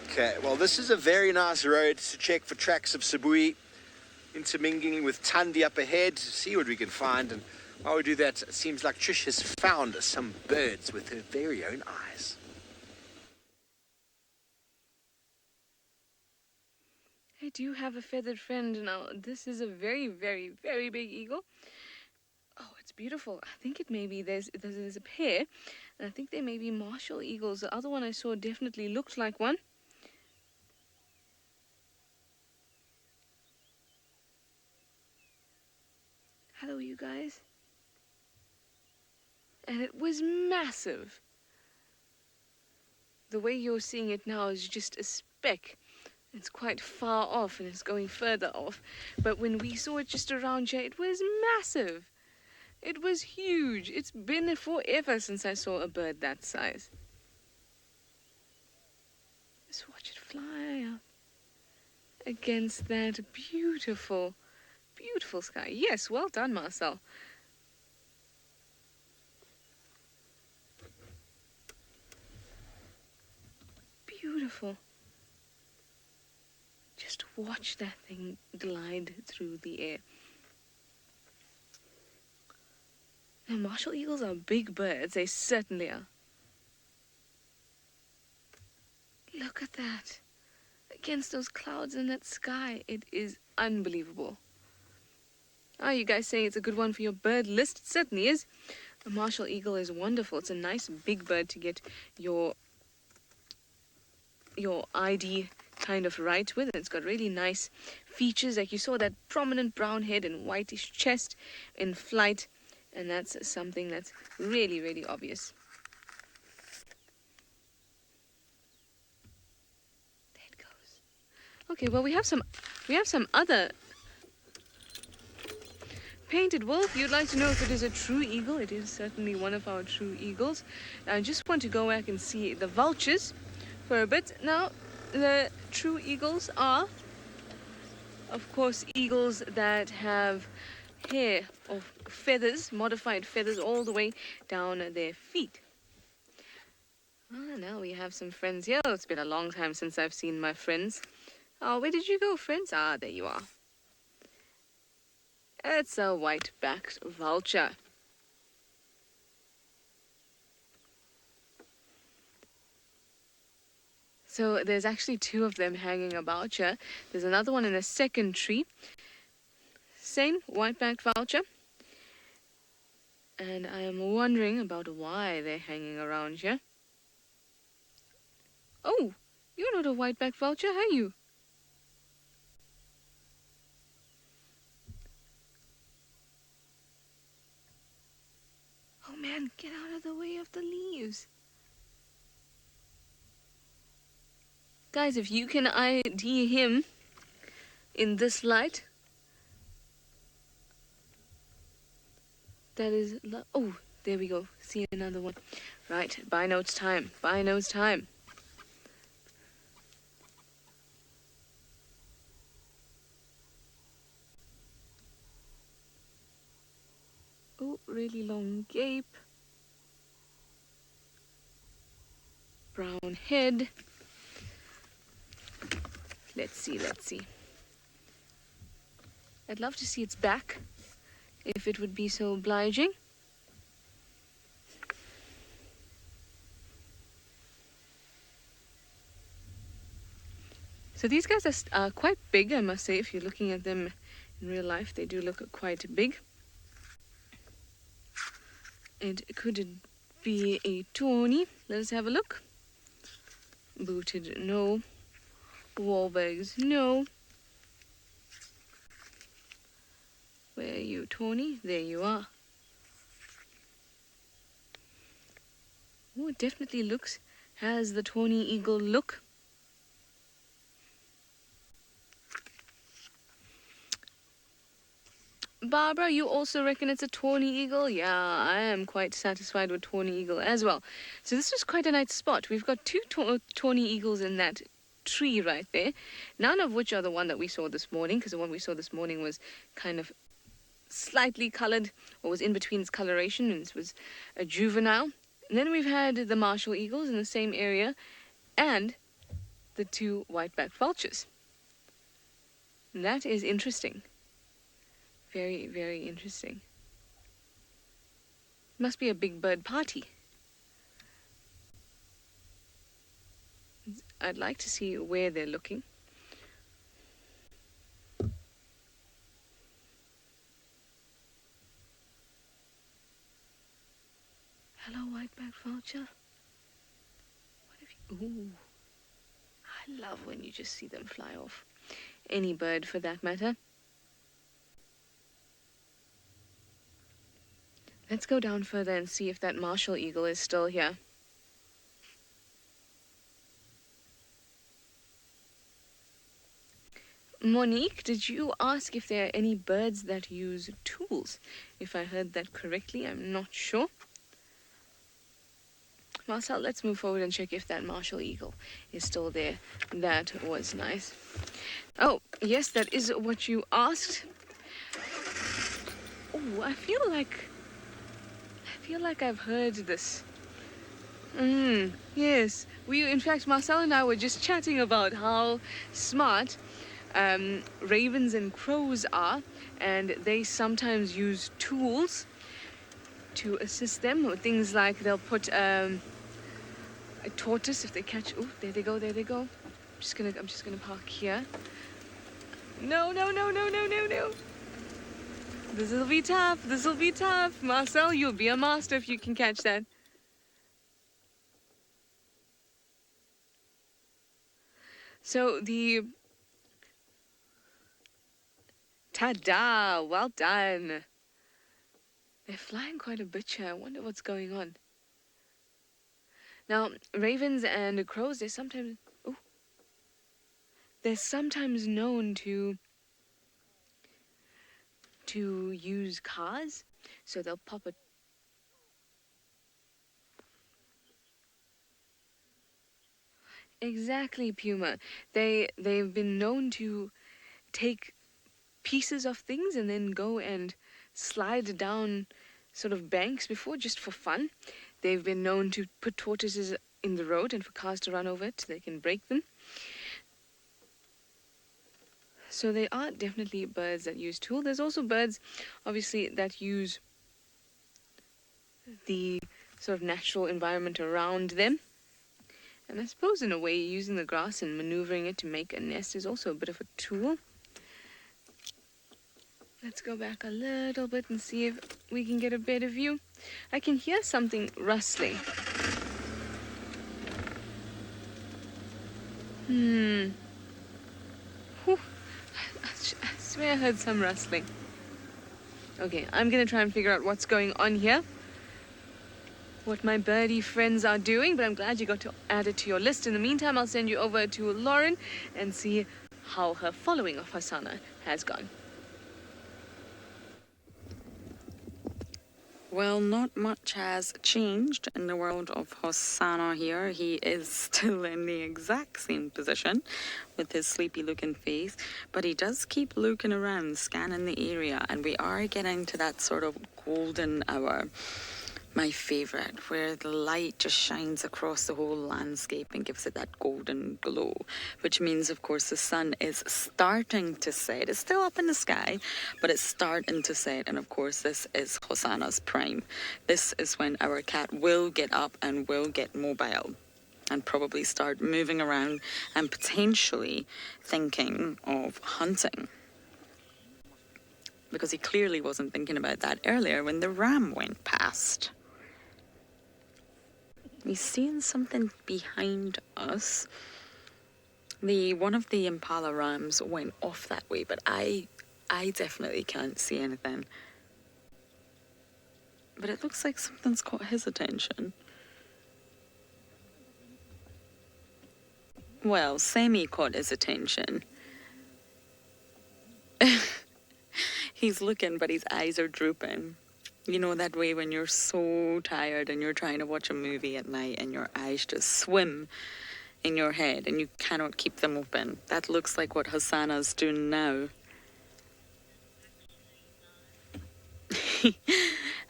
Okay, well, this is a very nice road to check for tracks of Sibui, intermingling with Tundi up ahead, see what we can find. And while we do that, it seems like Trish has found some birds with her very own eyes. I do have a feathered friend now. This is a very, very, very big eagle. Oh, it's beautiful. I think it may be, there's a pair, and I think they may be martial eagles. The other one I saw definitely looked like one. Hello, you guys. And it was massive. The way you're seeing it now is just a speck. It's quite far off and it's going further off. But when we saw it just around here, it was massive. It was huge. It's been forever since I saw a bird that size. Just watch it fly out against that beautiful, beautiful sky. Yes, well done, Marcel. Beautiful. Just watch that thing glide through the air. Now, martial eagles are big birds. They certainly are. Look at that. Against those clouds in that sky. It is unbelievable. Are you guys saying it's a good one for your bird list? It certainly is. A martial eagle is wonderful. It's a nice big bird to get your ID kind of right with. It's got really nice features, like you saw that prominent brown head and whitish chest in flight, and that's something that's really, really obvious. There it goes. Okay, well, we have some other painted wolf. You'd like to know if it is a true eagle. It is certainly one of our true eagles. I just want to go back and see the vultures for a bit. Now, the true eagles are, of course, eagles that have hair of feathers, modified feathers, all the way down their feet. now we have some friends here. It's been a long time since I've seen my friends. Oh, where did you go, friends? Ah, there you are. It's a white-backed vulture. So there's actually two of them hanging about here. There's another one in a second tree. Same white-backed vulture. And I am wondering about why they're hanging around here. Oh, you're not a white-backed vulture, are you? Oh man, get out of the way of the leaves. Guys, if you can ID him in this light, that is... Oh, there we go. See another one. Right, binotes time. Binotes time. Oh, really long gape. Brown head. Let's see, let's see. I'd love to see its back, if it would be so obliging. So these guys are quite big, I must say. If you're looking at them in real life, they do look quite big. And could it be a tawny? Let us have a look. Booted, no. Wahlbergs, no. Where are you, Tawny? There you are. Oh, it definitely has the tawny eagle look. Barbara, you also reckon it's a tawny eagle? Yeah, I am quite satisfied with tawny eagle as well. So this was quite a nice spot. We've got two tawny eagles in that tree right there, none of which are the one that we saw this morning, because the one we saw this morning was kind of slightly colored, or was in between its coloration, and this was a juvenile. And then we've had the martial eagles in the same area, and the two white-backed vultures. And that is interesting. Very, very interesting. Must be a big bird party. I'd like to see where they're looking. Hello, white-backed vulture. What have you... Ooh. I love when you just see them fly off. Any bird, for that matter. Let's go down further and see if that martial eagle is still here. Monique, did you ask if there are any birds that use tools? If I heard that correctly, I'm not sure. Marcel, let's move forward and check if that martial eagle is still there. That was nice. Oh, yes, that is what you asked. Oh, I feel like I've heard this. Yes. In fact, Marcel and I were just chatting about how smart ravens and crows are, and they sometimes use tools to assist them. Things like they'll put a tortoise if they catch. Oh, there they go. There they go. I'm just gonna park here. No. This'll be tough. This'll be tough. Marcel, you'll be a master if you can catch that. So the... Ta-da! Well done. They're flying quite a bit here. I wonder what's going on. Now, ravens and crows, they're sometimes known to use cars. So they'll pop a... Exactly, Puma. They've been known to take pieces of things and then go and slide down sort of banks before, just for fun. They've been known to put tortoises in the road and for cars to run over it, they can break them. So they are definitely birds that use tool. There's also birds, obviously, that use the sort of natural environment around them. And I suppose in a way using the grass and maneuvering it to make a nest is also a bit of a tool. Let's go back a little bit and see if we can get a better view. I can hear something rustling. Whew. I swear I heard some rustling. Okay, I'm gonna try and figure out what's going on here, what my birdie friends are doing, but I'm glad you got to add it to your list. In the meantime, I'll send you over to Lauren and see how her following of Hosanna has gone. Well, not much has changed in the world of Hosanna here. He is still in the exact same position with his sleepy looking face, but he does keep looking around, scanning the area, and we are getting to that sort of golden hour. My favourite, where the light just shines across the whole landscape and gives it that golden glow, which means, of course, the sun is starting to set. It's still up in the sky, but it's starting to set, and of course, this is Hosanna's prime. This is when our cat will get up and will get mobile and probably start moving around and potentially thinking of hunting. Because he clearly wasn't thinking about that earlier when the ram went past. He's seeing something behind us. One of the impala rams went off that way, but I definitely can't see anything. But it looks like something's caught his attention. Well, Sammy caught his attention. He's looking, but his eyes are drooping. You know that way when you're so tired and you're trying to watch a movie at night and your eyes just swim in your head and you cannot keep them open. That looks like what Hosanna's doing now.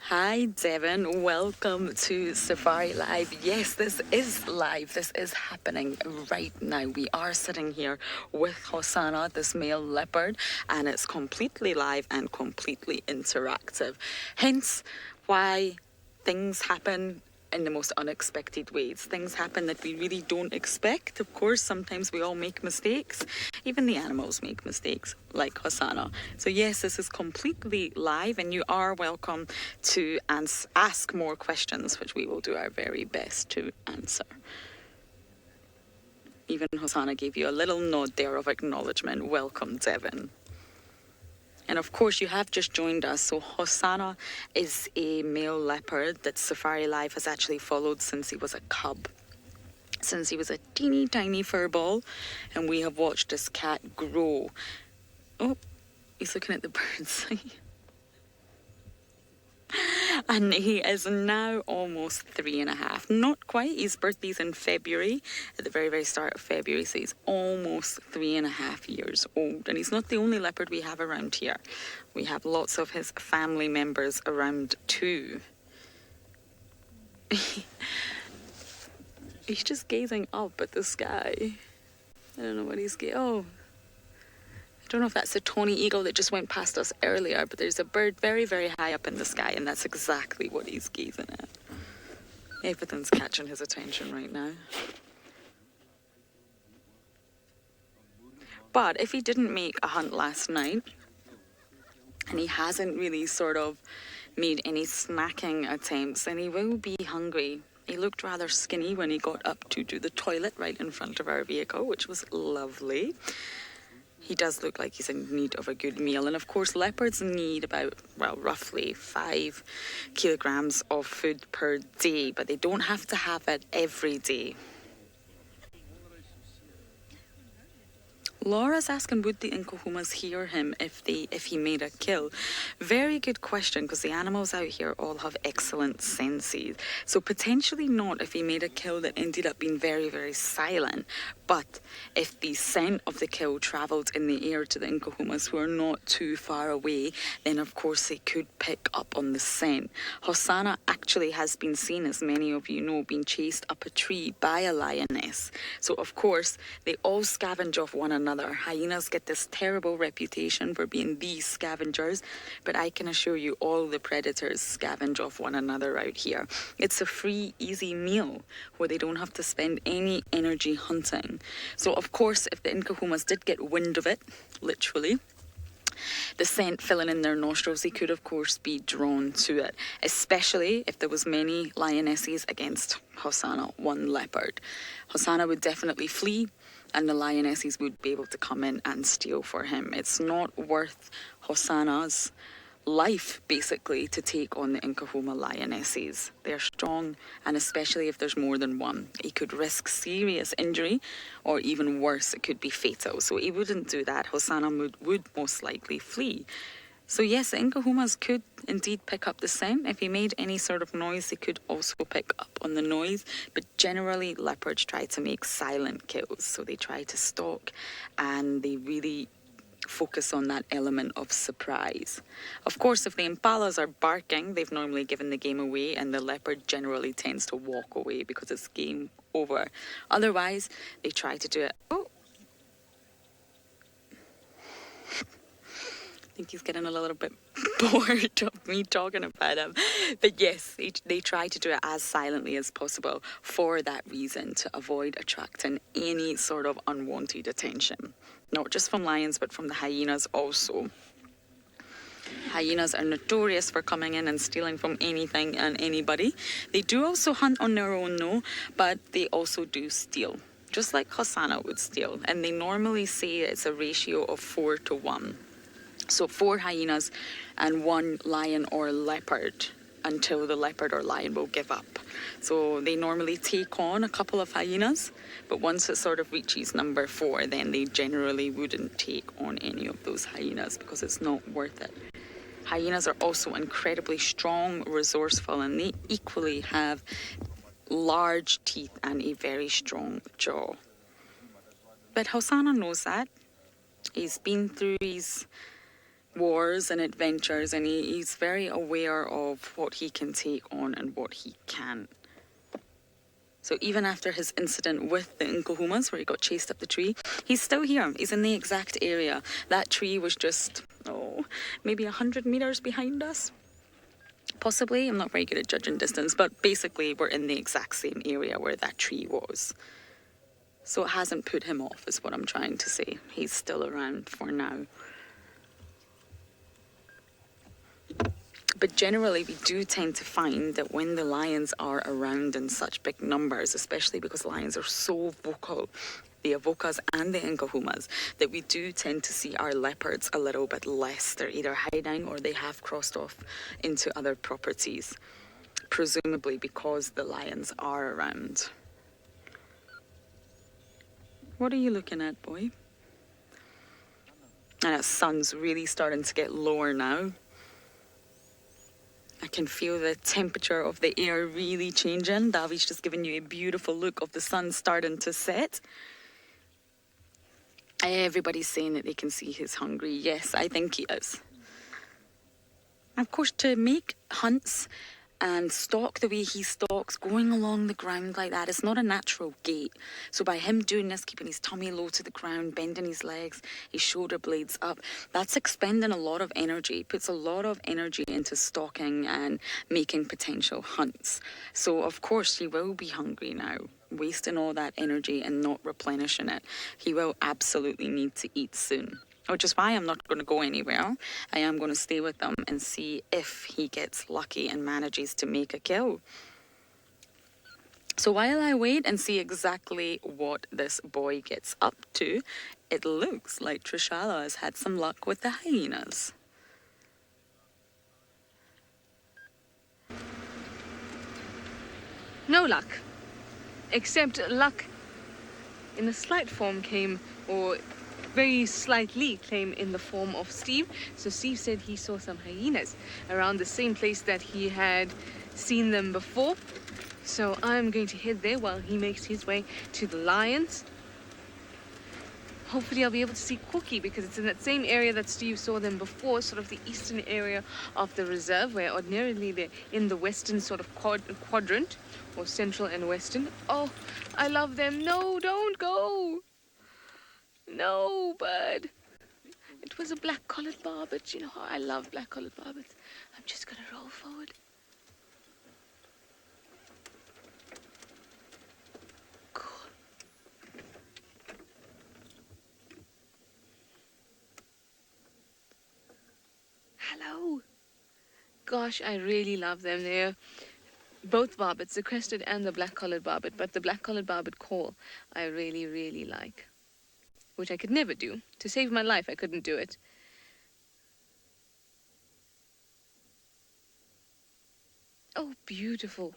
Hi Devon, welcome to Safari Live. Yes, this is live. This is happening right now. We are sitting here with Hosanna, this male leopard, and it's completely live and completely interactive. Hence why things happen in the most unexpected ways. Things happen that we really don't expect. Of course, sometimes we all make mistakes. Even the animals make mistakes, like Hosanna. So yes, this is completely live, and you are welcome to ask more questions, which we will do our very best to answer. Even Hosanna gave you a little nod there of acknowledgement. Welcome, Devon. And of course, you have just joined us. So Hosanna is a male leopard that Safari Live has actually followed since he was a cub, since he was a teeny tiny furball, and we have watched this cat grow. Oh, he's looking at the birds. And he is now almost 3.5. Not quite. His birthday's in February, at the very, very start of February. So he's almost 3.5 years old. And he's not the only leopard we have around here. We have lots of his family members around too. He's just gazing up at the sky. I don't know what he's gazing. Oh. I don't know if that's a tawny eagle that just went past us earlier, but there's a bird very, very high up in the sky, and that's exactly what he's gazing at. Everything's catching his attention right now. But if he didn't make a hunt last night, and he hasn't really sort of made any snacking attempts, then he will be hungry. He looked rather skinny when he got up to do the toilet right in front of our vehicle, which was lovely. He does look like he's in need of a good meal. And of course, leopards need about, well, roughly 5 kilograms of food per day, but they don't have to have it every day. Laura's asking, would the Nkuhumas hear him if he made a kill? Very good question, because the animals out here all have excellent senses. So potentially not if he made a kill that ended up being very, very silent. But if the scent of the kill travelled in the air to the Nkuhumas, who are not too far away, then of course they could pick up on the scent. Hosanna actually has been seen, as many of you know, being chased up a tree by a lioness. So of course they all scavenge off one another. Hyenas get this terrible reputation for being these scavengers, but I can assure you all the predators scavenge off one another out here. It's a free, easy meal where they don't have to spend any energy hunting. So of course, if the Nkuhumas did get wind of it, literally, the scent filling in their nostrils, they could of course be drawn to it, especially if there was many lionesses against Hosanna, one leopard. Hosanna would definitely flee, and the lionesses would be able to come in and steal for him. It's not worth Hosanna's life, basically, to take on the Nkuhuma lionesses. They're strong, and especially if there's more than one, he could risk serious injury, or even worse, it could be fatal. So he wouldn't do that. Hosanna would most likely flee. So yes, the Nkuhumas could indeed pick up the scent. If he made any sort of noise, they could also pick up on the noise. But generally, leopards try to make silent kills. So they try to stalk, and they really focus on that element of surprise. Of course, if the impalas are barking, they've normally given the game away, and the leopard generally tends to walk away because it's game over. Otherwise, they try to do it. Oh, I think he's getting a little bit bored of me talking about him. But yes, they try to do it as silently as possible for that reason, to avoid attracting any sort of unwanted attention. Not just from lions, but from the hyenas also. Hyenas are notorious for coming in and stealing from anything and anybody. They do also hunt on their own, though, but they also do steal, just like Hosanna would steal. And they normally say it's a ratio of 4 to 1. So 4 hyenas and 1 lion or leopard, until the leopard or lion will give up. So they normally take on a couple of hyenas, but once it sort of reaches number 4, then they generally wouldn't take on any of those hyenas because it's not worth it. Hyenas are also incredibly strong, resourceful, and they equally have large teeth and a very strong jaw. But Hosanna knows that. He's been through his wars and adventures, and he's very aware of what he can take on and what he can't. So even after his incident with the Nkuhumas, where he got chased up the tree, he's still here. He's in the exact area. That tree was just, maybe 100 meters behind us. Possibly. I'm not very good at judging distance, but basically we're in the exact same area where that tree was. So it hasn't put him off, is what I'm trying to say. He's still around for now. But generally, we do tend to find that when the lions are around in such big numbers, especially because lions are so vocal, the Avokas and the Nkuhumas, that we do tend to see our leopards a little bit less. They're either hiding or they have crossed off into other properties, presumably because the lions are around. What are you looking at, boy? And the sun's really starting to get lower now. I can feel the temperature of the air really changing. Davi's just giving you a beautiful look of the sun starting to set. Everybody's saying that they can see he's hungry. Yes, I think he is. Of course, to make hunts and stalk the way he stalks, going along the ground like that, it's not a natural gait. So by him doing this, keeping his tummy low to the ground, bending his legs, his shoulder blades up, that's expending a lot of energy, puts a lot of energy into stalking and making potential hunts. So of course he will be hungry now, wasting all that energy and not replenishing it. He will absolutely need to eat soon. Which is why I'm not going to go anywhere. I am going to stay with them and see if he gets lucky and manages to make a kill. So while I wait and see exactly what this boy gets up to, it looks like Trishala has had some luck with the hyenas. No luck. Except luck in a slight form came, or very slightly came in the form of Steve. So Steve said he saw some hyenas around the same place that he had seen them before. So I'm going to head there while he makes his way to the lions. hopefully I'll be able to see Corky because it's in that same area that Steve saw them before, sort of the eastern area of the reserve, where ordinarily they're in the western sort of quadrant, or central and western. Oh, I love them. No, don't go. No, bud. It was a black-collared barbet. You know how I love black-collared barbets. I'm just gonna roll forward. Cool. Hello. Gosh, I really love them. They're both barbets, the crested and the black-collared barbet, but the black-collared barbet call I really, really like, which I could never do. To save my life, I couldn't do it. Oh, beautiful.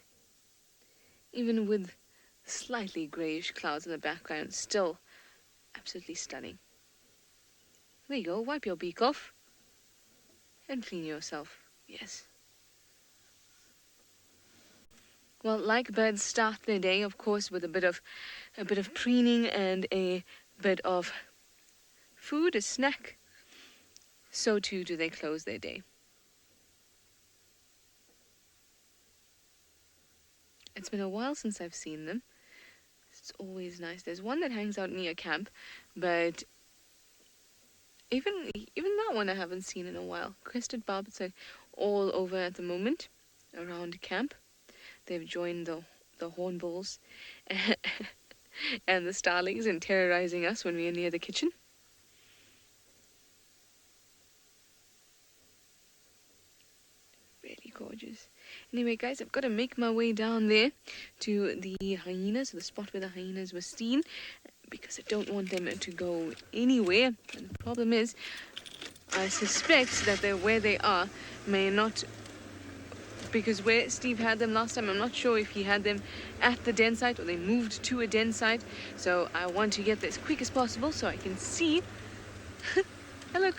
Even with slightly grayish clouds in the background, still absolutely stunning. There you go, wipe your beak off and clean yourself. Yes. Well, like birds start their day, of course, with a bit of preening and a bit of food, a snack, so too do they close their day. It's been a while since I've seen them. It's always nice. There's one that hangs out near camp, but even that one I haven't seen in a while. Crested barbets are all over at the moment around camp. They've joined the hornbills and the starlings in terrorizing us when we are near the kitchen. Really gorgeous. Anyway, guys, I've got to make my way down there to the hyenas, the spot where the hyenas were seen, because I don't want them to go anywhere. And the problem is, I suspect that where they are may not, because where Steve had them last time, I'm not sure if he had them at the den site or they moved to a den site. So I want to get there as quick as possible so I can see. Hello,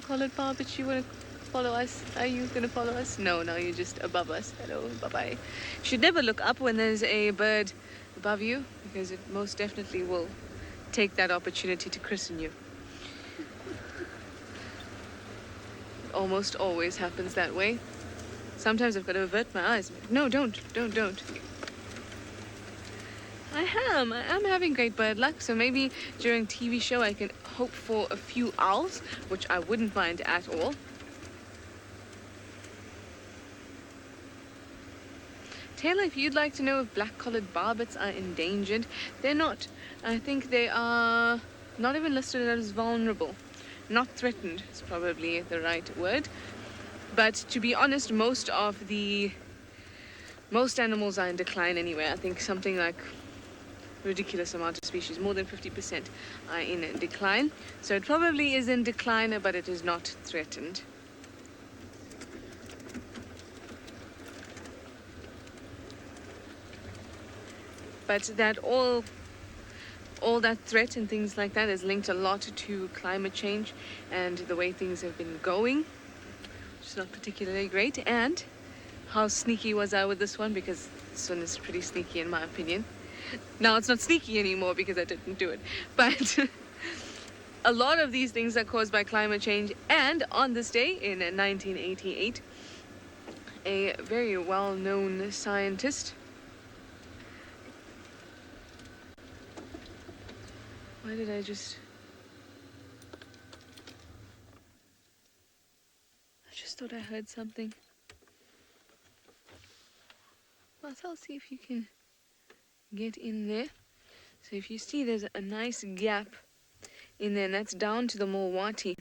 collared barbet. You want to follow us? Are you going to follow us? No, you're just above us. Hello, bye-bye. You should never look up when there's a bird above you, because it most definitely will take that opportunity to christen you. It almost always happens that way. Sometimes I've got to avert my eyes. No, don't. I am having great bird luck, so maybe during TV show I can hope for a few owls, which I wouldn't mind at all. Taylor, if you'd like to know if black-collared barbets are endangered, they're not. I think they are not even listed as vulnerable. Not threatened is probably the right word. But to be honest, most animals are in decline anyway. I think something like ridiculous amount of species, more than 50% are in decline. So it probably is in decline, but it is not threatened. But that all that threat and things like that is linked a lot to climate change and the way things have been going. It's not particularly great. And how sneaky was I with this one? Because this one is pretty sneaky in my opinion. Now it's not sneaky anymore because I didn't do it. But a lot of these things are caused by climate change. And on this day in 1988, a very well-known scientist. Why did I just thought I heard something. Well, I'll see if you can get in there. So if you see, there's a nice gap in there, and that's down to the Mulwati.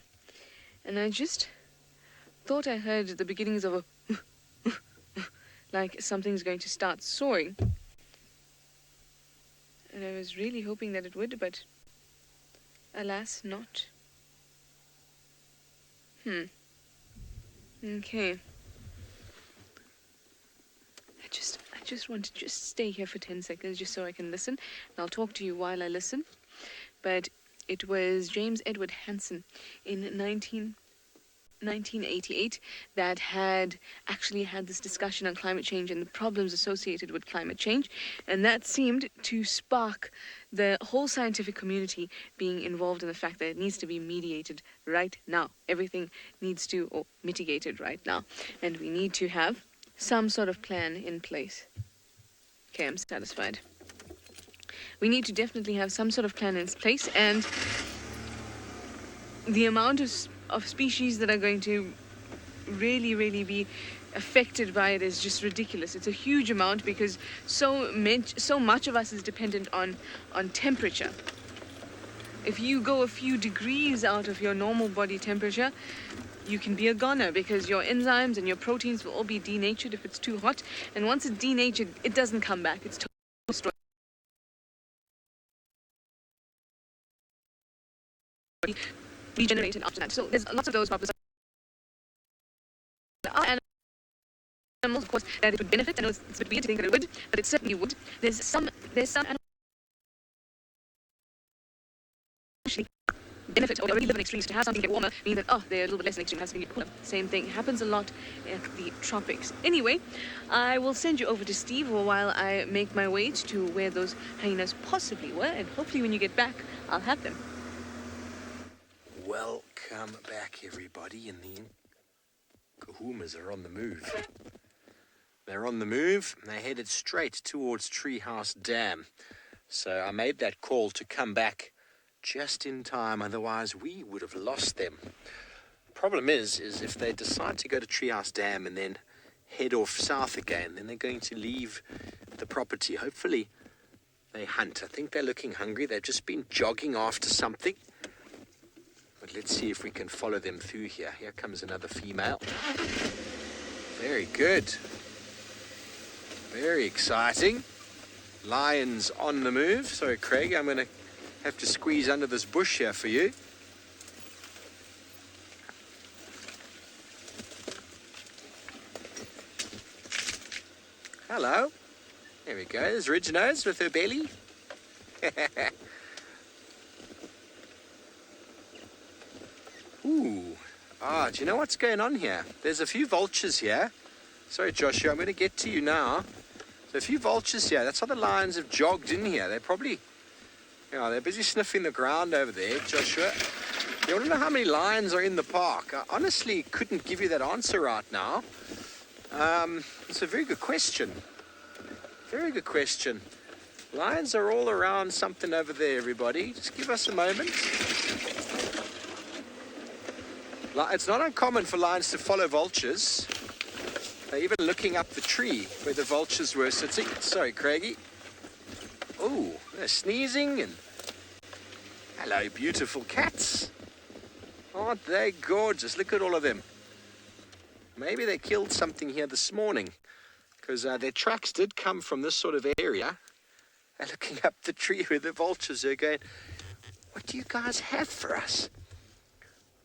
And I just thought I heard the beginnings of a like something's going to start soaring. And I was really hoping that it would, but alas, not. Okay. I just want to just stay here for 10 seconds just so I can listen. And I'll talk to you while I listen. But it was James Edward Hansen in 1988 that had actually had this discussion on climate change and the problems associated with climate change, and that seemed to spark the whole scientific community being involved in the fact that it needs to be mediated right now. Everything needs to, or mitigated right now, and we need to have some sort of plan in place. Okay, I'm satisfied. We need to definitely have some sort of plan in place, and the amount of species that are going to really be affected by it is just ridiculous. It's a huge amount because so much of us is dependent on temperature. If you go a few degrees out of your normal body temperature, you can be a goner because your enzymes and your proteins will all be denatured if it's too hot. And once it's denatured, it doesn't come back. It's totally destroyed. Regenerated after that. So there's lots of those problems. There are animals, of course, that it would benefit. I know it's a bit weird to think that it would, but it certainly would. There's some animals actually benefit, or they already live in extremes. To have something get warmer means that, they're a little bit less in extreme, has to be cooler. Same thing happens a lot at the tropics. Anyway, I will send you over to Steve while I make my way to where those hyenas possibly were, and hopefully when you get back, I'll have them. Welcome back, everybody, and the kahumas are on the move. They're on the move, and they headed straight towards Treehouse Dam. So I made that call to come back just in time, otherwise we would have lost them. Problem is if they decide to go to Treehouse Dam and then head off south again, then they're going to leave the property. Hopefully they hunt. I think they're looking hungry. They've just been jogging after something. But let's see if we can follow them through here. Here comes another female. Very good. Very exciting. Lions on the move. Sorry, Craig, I'm going to have to squeeze under this bush here for you. Hello. There we go. There's Ridgenose with her belly. Ooh. Do you know what's going on here? There's a few vultures here. Sorry, Joshua, I'm going to get to you now. There's a few vultures here. That's how the lions have jogged in here. They're probably, they're busy sniffing the ground over there, Joshua. You want to know how many lions are in the park? I honestly couldn't give you that answer right now. It's a very good question. Very good question. Lions are all around something over there, everybody. Just give us a moment. It's not uncommon for lions to follow vultures. They're even looking up the tree where the vultures were sitting. Sorry, Craigie. Oh, they're sneezing and... Hello, beautiful cats. Aren't they gorgeous? Look at all of them. Maybe they killed something here this morning because their tracks did come from this sort of area. They're looking up the tree where the vultures are going, what do you guys have for us?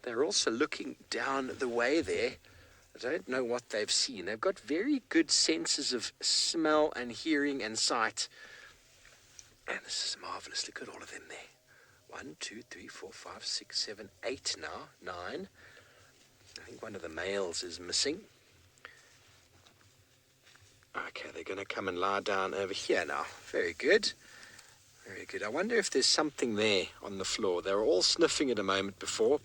They're also looking down the way there. I don't know what they've seen. They've got very good senses of smell and hearing and sight. And this is marvelous. Look at all of them there. 1, 2, 3, 4, 5, 6, 7, 8 now. 9. I think one of the males is missing. Okay, they're going to come and lie down over here now. Very good. Very good. I wonder if there's something there on the floor. They were all sniffing at a moment before.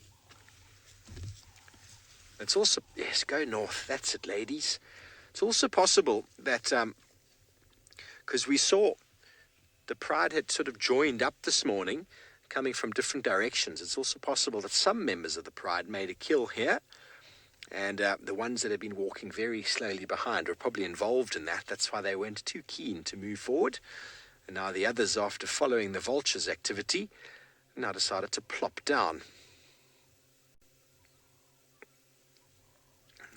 It's also, yes, go north. That's it, ladies. It's also possible that, because we saw the pride had sort of joined up this morning, coming from different directions. It's also possible that some members of the pride made a kill here, and the ones that have been walking very slowly behind were probably involved in that. That's why they weren't too keen to move forward. And now the others, after following the vultures' activity, now decided to plop down.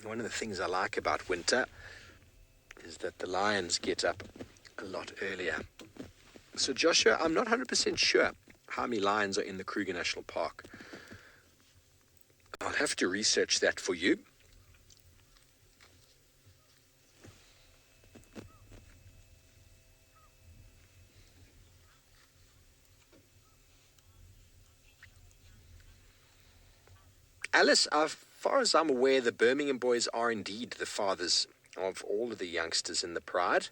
One of the things I like about winter is that the lions get up a lot earlier. So Joshua, I'm not 100% sure how many lions are in the Kruger National Park. I'll have to research that for you. Alice, I've far as I'm aware, the Birmingham boys are indeed the fathers of all of the youngsters in the pride.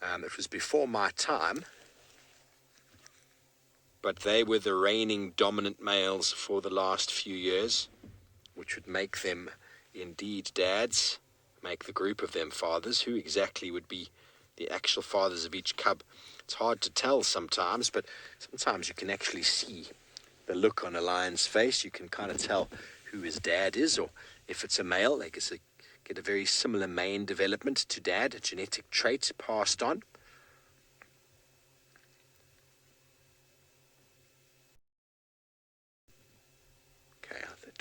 It was before my time, but they were the reigning dominant males for the last few years, which would make them indeed dads, make the group of them fathers. Who exactly would be the actual fathers of each cub? It's hard to tell sometimes, but sometimes you can actually see the look on a lion's face. You can kind of tell who his dad is, or if it's a male, they get a very similar mane development to dad, a genetic trait passed on.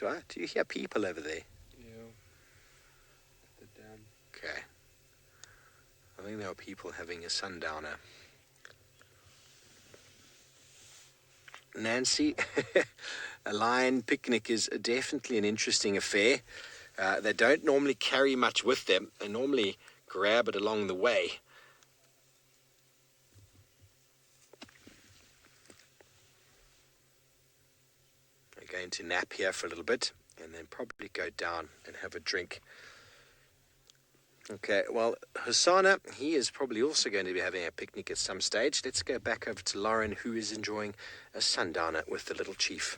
Okay, do you hear people over there? Yeah. The dam. Okay. I think there are people having a sundowner. Nancy, a lion picnic is definitely an interesting affair. They don't normally carry much with them. They normally grab it along the way. They're going to nap here for a little bit and then probably go down and have a drink. Okay, well, Hosanna, he is probably also going to be having a picnic at some stage. Let's go back over to Lauren, who is enjoying a sundowner with the little chief.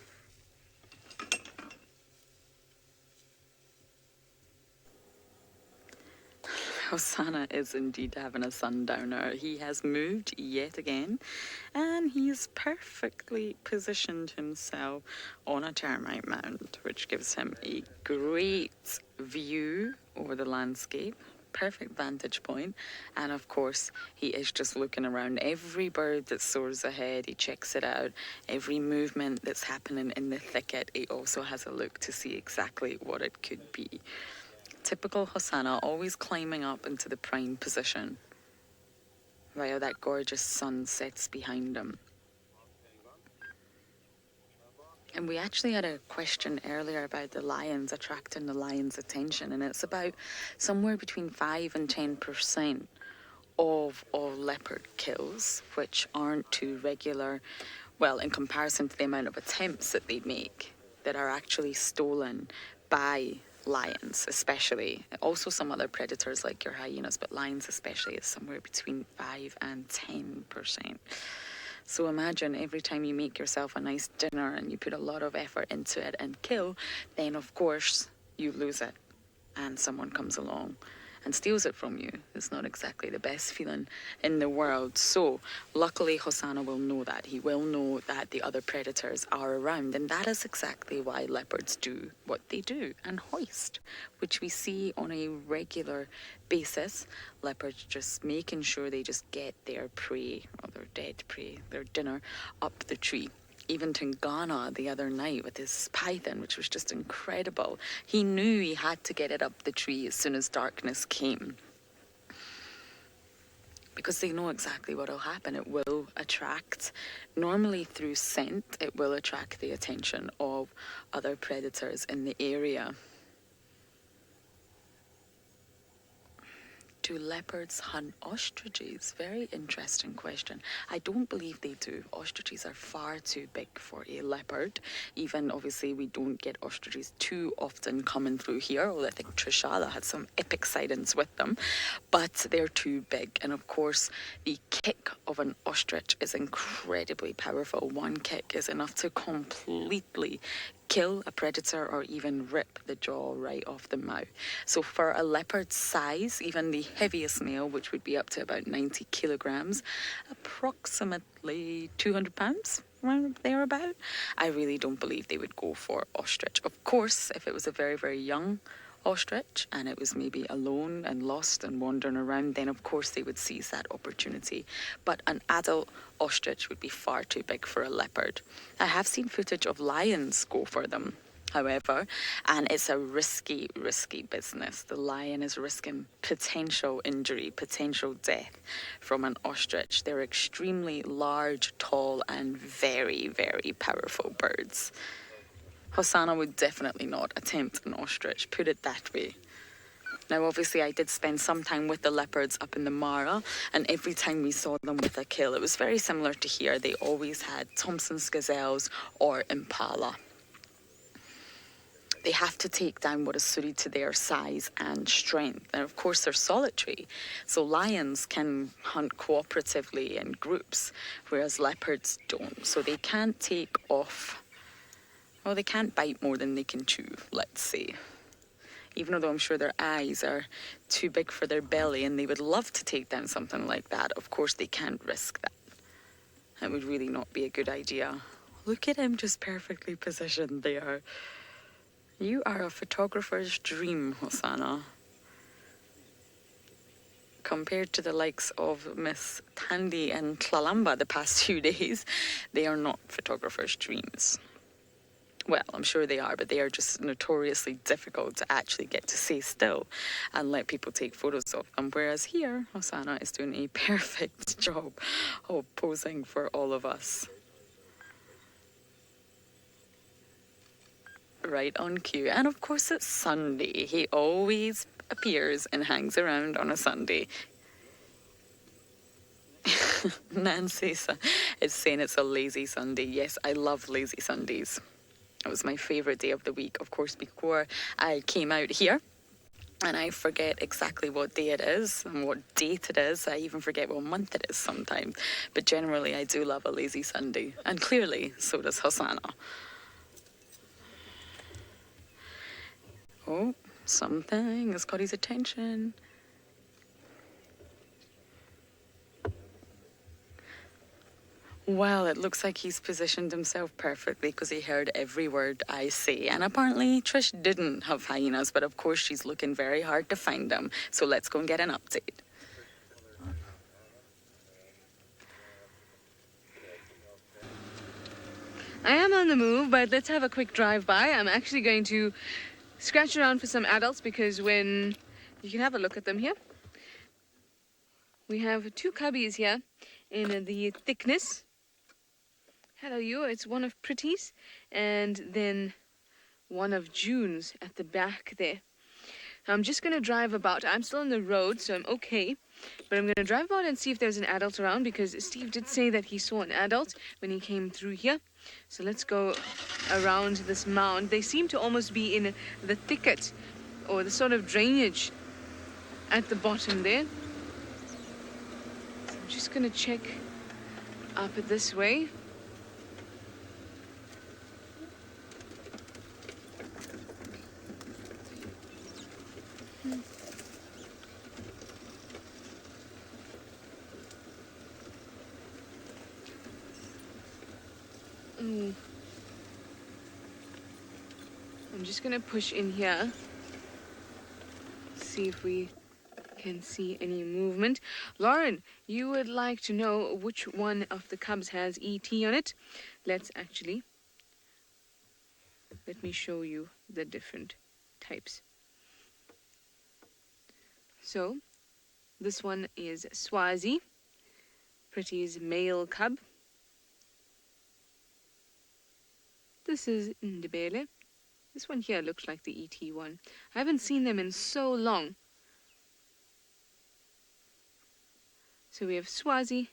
Hosanna is indeed having a sundowner. He has moved yet again, and he's perfectly positioned himself on a termite mound, which gives him a great view over the landscape. Perfect vantage point, and of course he is just looking around. Every bird that soars ahead, he checks it out. Every movement that's happening in the thicket, he also has a look to see exactly what it could be. Typical Hosanna, always climbing up into the prime position while that gorgeous sun sets behind him. And we actually had a question earlier about the lions, attracting the lions' attention, and it's about somewhere between 5 and 10% of all leopard kills, which aren't too regular, well, in comparison to the amount of attempts that they make, that are actually stolen by lions, especially. Also some other predators like your hyenas, but lions especially is somewhere between 5 and 10%. So imagine every time you make yourself a nice dinner and you put a lot of effort into it and kill, then of course you lose it and someone comes along and steals it from you. It's not exactly the best feeling in the world. So luckily Hosanna will know that. He will know that the other predators are around, and that is exactly why leopards do what they do and hoist, which we see on a regular basis. Leopards just making sure they just get their prey, or their dead prey, their dinner, up the tree. Even to Ghana the other night with his python, which was just incredible. He knew he had to get it up the tree as soon as darkness came, because they know exactly what will happen. It will attract, normally through scent, it will attract the attention of other predators in the area. Do leopards hunt ostriches? Very interesting question. I don't believe they do. Ostriches are far too big for a leopard. Even, obviously, we don't get ostriches too often coming through here, although I think Trishala had some epic sightings with them. But they're too big. And of course, the kick of an ostrich is incredibly powerful. One kick is enough to completely kill a predator or even rip the jaw right off the mouth. So for a leopard's size, even the heaviest male, which would be up to about 90 kilograms, approximately 200 pounds, around thereabout, I really don't believe they would go for ostrich. Of course, if it was a very, very young ostrich and it was maybe alone and lost and wandering around, then of course they would seize that opportunity. But an adult ostrich would be far too big for a leopard. I have seen footage of lions go for them, however, and it's a risky business. The lion is risking potential injury, potential death from an ostrich. They're extremely large, tall, and very, very powerful birds. Hosanna would definitely not attempt an ostrich, put it that way. Now, obviously, I did spend some time with the leopards up in the Mara, and every time we saw them with a kill, it was very similar to here. They always had Thompson's gazelles or impala. they have to take down what is suited to their size and strength. And of course, they're solitary. So lions can hunt cooperatively in groups, whereas leopards don't. So they can't take off, well, they can't bite more than they can chew, let's say. Even though I'm sure their eyes are too big for their belly and they would love to take down something like that, of course they can't risk that. That would really not be a good idea. Look at him just perfectly positioned there. You are a photographer's dream, Hosanna. Compared to the likes of Miss Tandy and Tlalamba the past few days, they are not photographers' dreams. Well, I'm sure they are, but they are just notoriously difficult to actually get to stay still and let people take photos of them. Whereas here, Hosanna is doing a perfect job of posing for all of us. Right on cue. And of course it's Sunday. He always appears and hangs around on a Sunday. Nancy is saying it's a lazy Sunday. Yes, I love lazy Sundays. It was my favourite day of the week, of course, before I came out here. And I forget exactly what day it is and what date it is. I even forget what month it is sometimes. But generally, I do love a lazy Sunday. And clearly, so does Hosanna. Oh, something has got his attention. Well, it looks like he's positioned himself perfectly because he heard every word I say. And apparently Trish didn't have hyenas, but of course she's looking very hard to find them. So let's go and get an update. I am on the move, but let's have a quick drive-by. I'm actually going to scratch around for some adults because when you can have a look at them here. We have two cubbies here in the thickness. Hello you, it's one of Pretty's and then one of June's at the back there. I'm just going to drive about. I'm still on the road, so I'm okay. But I'm going to drive about and see if there's an adult around because Steve did say that he saw an adult when he came through here. So let's go around this mound. They seem to almost be in the thicket or the sort of drainage at the bottom there. So I'm just going to check up this way. I'm just gonna push in here, see if we can see any movement. Lauren, you would like to know which one of the cubs has ET on it. Let me show you the different types. So, this one is Swazi, Pretty's male cub. This is Ndebele. This one here looks like the ET one. I haven't seen them in so long. So we have Swazi,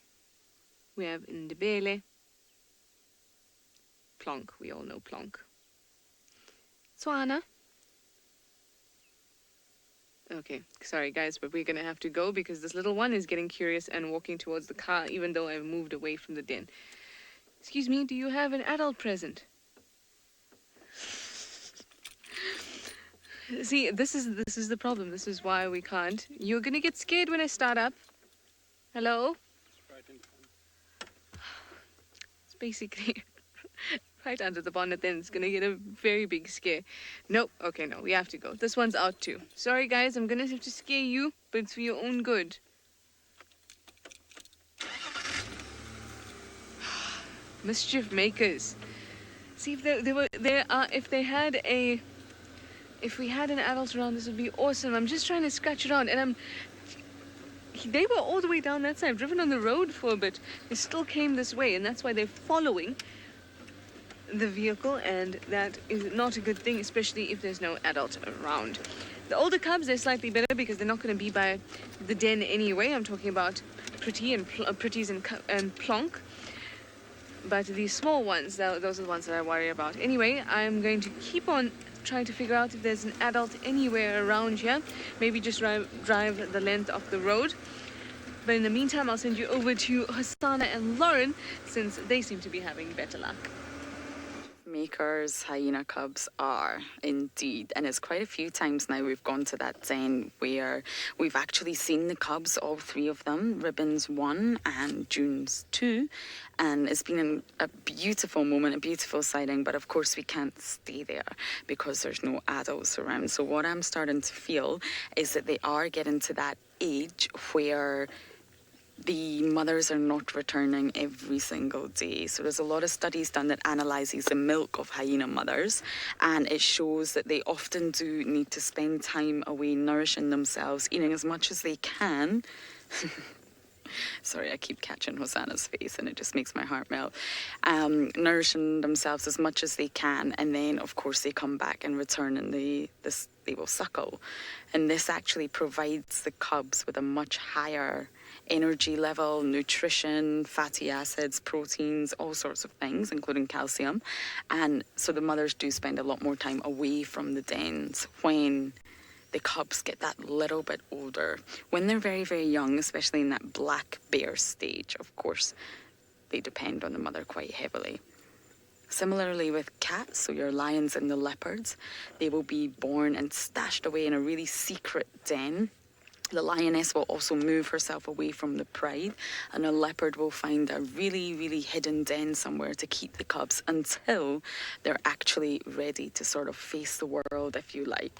we have Ndebele, Plonk, we all know Plonk. Tswana. Okay, sorry guys, but we're gonna have to go because this little one is getting curious and walking towards the car even though I've moved away from the den. Excuse me, do you have an adult present? See, this is the problem. This is why we can't. You're gonna get scared when I start up. Hello? It's basically right under the bonnet then. It's gonna get a very big scare. Nope. Okay, no, we have to go. This one's out too. Sorry guys, I'm gonna have to scare you, but it's for your own good. Mischief makers. See if we had an adult around, this would be awesome. I'm just trying to scratch around, and they were all the way down that side. I've driven on the road for a bit. They still came this way, and that's why they're following the vehicle, and that is not a good thing, especially if there's no adult around. The older cubs, they're slightly better because they're not going to be by the den anyway. I'm talking about Pretties and Plonk. But these small ones, those are the ones that I worry about. Anyway, I'm going to keep on trying to figure out if there's an adult anywhere around here. Maybe just drive the length of the road. But in the meantime, I'll send you over to Hosanna and Lauren, since they seem to be having better luck. Makers, Hyena Cubs are indeed, and it's quite a few times now we've gone to that den where we've actually seen the cubs, all three of them, Ribbons 1 and June's 2, and it's been a beautiful moment, a beautiful sighting, but of course we can't stay there because there's no adults around. So what I'm starting to feel is that they are getting to that age where the mothers are not returning every single day. So there's a lot of studies done that analyses the milk of hyena mothers, and it shows that they often do need to spend time away nourishing themselves, eating as much as they can. Sorry, I keep catching Hosanna's face and it just makes my heart melt. Nourishing themselves as much as they can, and then of course they come back and return and they will suckle. And this actually provides the cubs with a much higher energy level, nutrition, fatty acids, proteins, all sorts of things, including calcium. And so the mothers do spend a lot more time away from the dens when the cubs get that little bit older. When they're very, very young, especially in that black bear stage, of course, they depend on the mother quite heavily. Similarly with cats, so your lions and the leopards, they will be born and stashed away in a really secret den. The lioness will also move herself away from the pride, and a leopard will find a really, really hidden den somewhere to keep the cubs until they're actually ready to sort of face the world, if you like.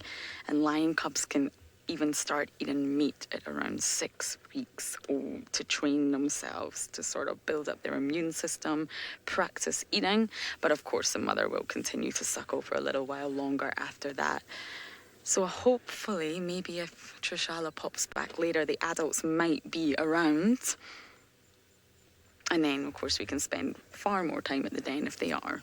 And lion cubs can even start eating meat at around 6 weeks old to train themselves to sort of build up their immune system, practice eating. But of course, the mother will continue to suckle for a little while longer after that. So hopefully, maybe if Trishala pops back later, the adults might be around. And then, of course, we can spend far more time at the den if they are.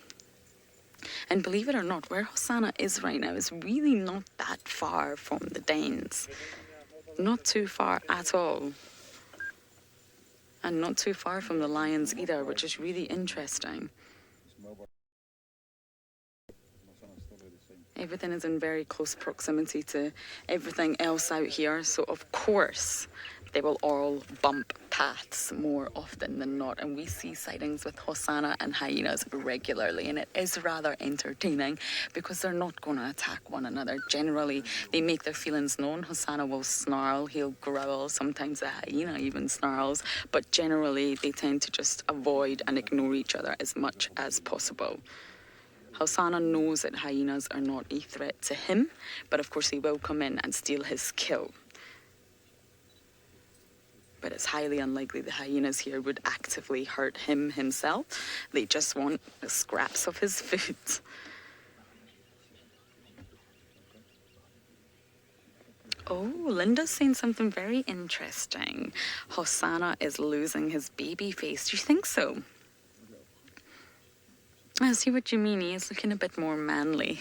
And believe it or not, where Hosanna is right now is really not that far from the dens. Not too far at all. And not too far from the lions either, which is really interesting. Everything is in very close proximity to everything else out here, so of course they will all bump paths more often than not, and we see sightings with Hosanna and hyenas regularly, and it is rather entertaining because they're not going to attack one another. Generally, they make their feelings known. Hosanna will snarl, he'll growl, sometimes the hyena even snarls, but generally they tend to just avoid and ignore each other as much as possible. Hosanna knows that hyenas are not a threat to him, but of course he will come in and steal his kill. But it's highly unlikely the hyenas here would actively hurt him himself. They just want the scraps of his food. Oh, Linda's saying something very interesting. Hosanna is losing his baby face. Do you think so? I see what you mean. He is looking a bit more manly.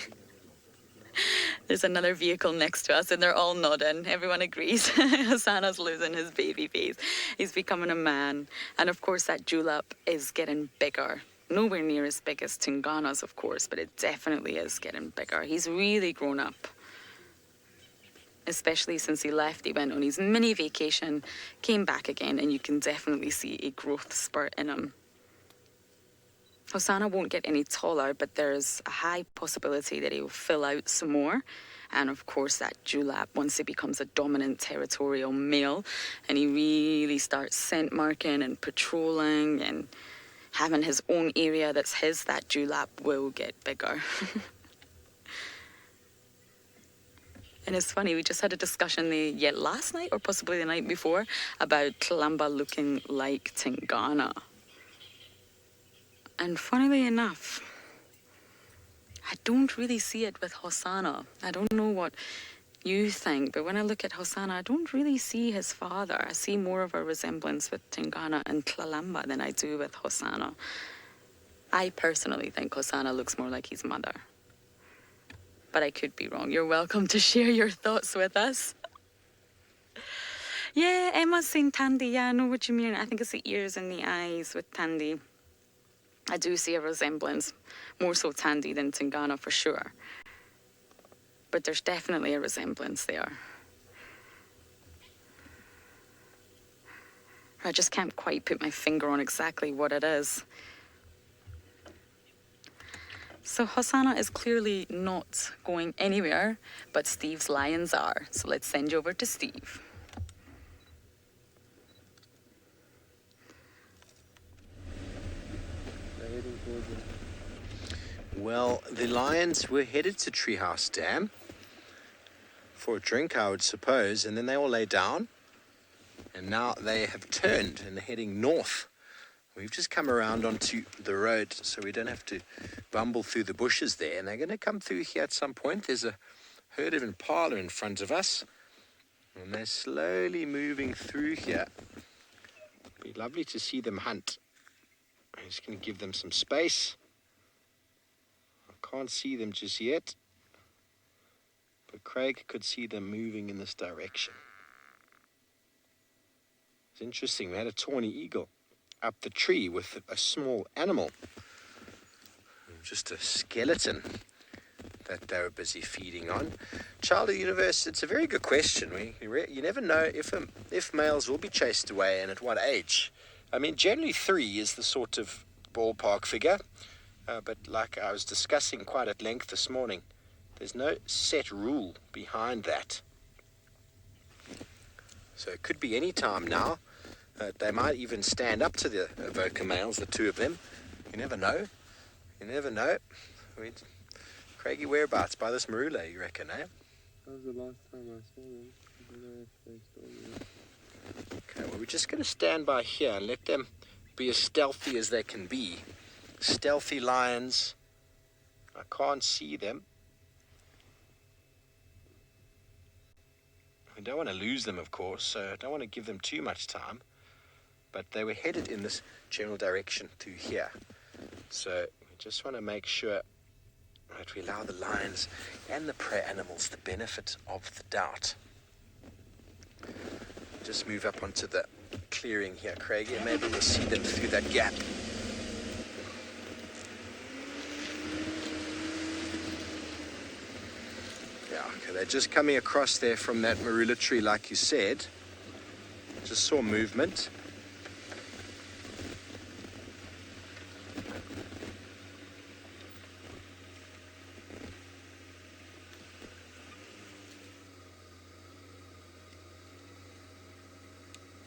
There's another vehicle next to us and they're all nodding. Everyone agrees. Hosanna's losing his baby face. He's becoming a man. And of course that julep is getting bigger. Nowhere near as big as Tingana's, of course, but it definitely is getting bigger. He's really grown up. Especially since he left, he went on his mini vacation, came back again, and you can definitely see a growth spurt in him. Hosanna won't get any taller, but there's a high possibility that he'll fill out some more. And of course that julep, once he becomes a dominant territorial male and he really starts scent marking and patrolling and having his own area that's his, that julep will get bigger. And it's funny, we just had a discussion last night or possibly the night before about Kalamba looking like Tingana. And funnily enough, I don't really see it with Hosanna. I don't know what you think, but when I look at Hosanna, I don't really see his father. I see more of a resemblance with Tingana and Kalamba than I do with Hosanna. I personally think Hosanna looks more like his mother. But I could be wrong. You're welcome to share your thoughts with us. Yeah, Emma's saying Tandy. Yeah, I know what you mean. I think it's the ears and the eyes with Tandy. I do see a resemblance, more so Tandy than Tingana for sure. but there's definitely a resemblance there. I just can't quite put my finger on exactly what it is. So Hosanna is clearly not going anywhere, but Steve's lions are. So let's send you over to Steve. They're heading towards it. Well, the lions were headed to Treehouse Dam for a drink, I would suppose, and then they all lay down. And now they have turned and are heading north. We've just come around onto the road so we don't have to bumble through the bushes there. And they're going to come through here at some point. There's a herd of impala in front of us. And they're slowly moving through here. It'd be lovely to see them hunt. I'm just going to give them some space. I can't see them just yet. But Craig could see them moving in this direction. It's interesting, we had a tawny eagle up the tree with a small animal. Just a skeleton that they were busy feeding on. Child of the Universe, it's a very good question. You never know if males will be chased away and at what age. I mean, generally 3 is the sort of ballpark figure. But like I was discussing quite at length this morning, there's no set rule behind that. So it could be any time now. They might even stand up to the Avoca males, the 2 of them. You never know. You never know. I mean, Craigie, whereabouts? By this marula, you reckon, eh? That was the last time I saw them. I don't know if they still there. Okay, well, we're just going to stand by here and let them be as stealthy as they can be. Stealthy lions. I can't see them. I don't want to lose them, of course, so I don't want to give them too much time. But they were headed in this general direction through here. So we just want to make sure that we allow the lions and the prey animals the benefit of the doubt. Just move up onto the clearing here, Craig, and maybe we'll see them through that gap. Yeah, okay, they're just coming across there from that marula tree, like you said. Just saw movement.